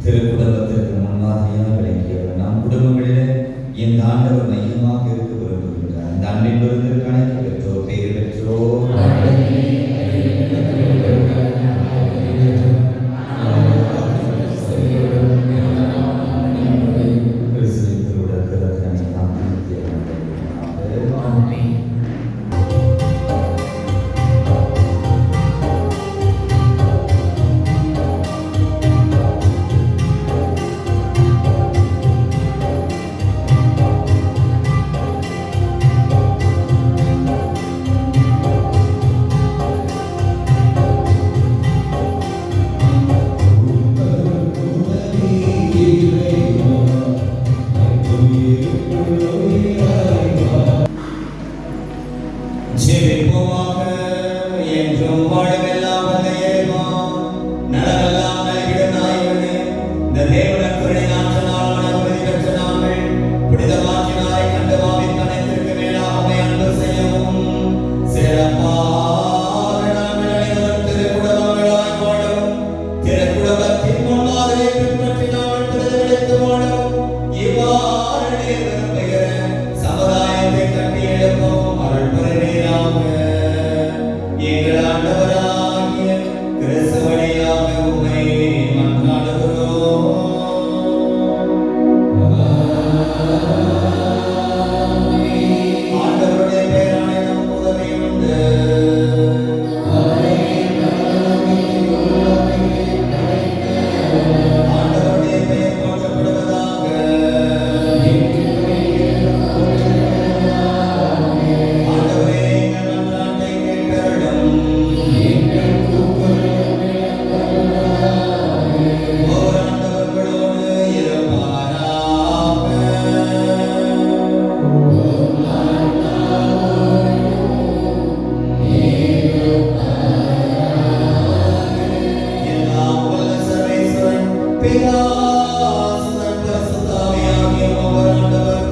திருக்குடும்பத்திற்கு முன்மாதிரியாக விளங்கியவர். நம் குடும்பங்களிலே இந்த ஆண்டவர் மையமாக இருக்க விரும்புகின்றார். இந்த அன்பின் விருந்திற்கு கணக்கு பெற்றோர், பேறு பெற்றோர், கிறிஸ்துவின் திருவுடல் திறத்தனை நாம் ஆமென். ஜெபிப்போமாக. என்றும் வாழுமெல்லாம் வல்ல இறைவா, நலமெல்லாம் நல்கிடும் நாயகனே, இந்த தேவனுக்குரிய நாட்களால் மனவுறுதி பெற்ற நாங்கள் புனிதமாக்கினாரை கண்டு பாவித்த அனைத்திற்கு மேலாக உம்மை அன்பு செய்யவும், சிறப்பாக நாங்கள் அனைவரும் திருக்குடும்பங்களாய் வாழவும், திருக்குடும்பத்தின் முன்மாதிரியை பின்பற்றி நாங்கள் பிரதிபலித்து வாழவும், இவ்வாறு நீர் விரும்புகிற சமுதாயத்தை கட்டி எழுப்பவும் அருள் புரிவீராக. எங்கள் ஆண்டவராகிய கிறிஸ்து வழியாக உம்மை மன்றாடுகிறோம். ஆண்டவருடைய பெயராலே நமக்கு உதவி உண்டு. ஆண்டவருடைய பெயர் போற்றப்படுவதாக. ஆண்டவரே, எங்கள் மன்றாட்டை கேட்டருளும். ஒவ்வொரு ஆண்டவர்களோடு இருப்பாராக. எல்லாம் வல்ல சர்வேஸ்வரன், பிதா, சுதன், பரிசுத்த ஆவியாகிய ஒவ்வொரு ஆண்டவர்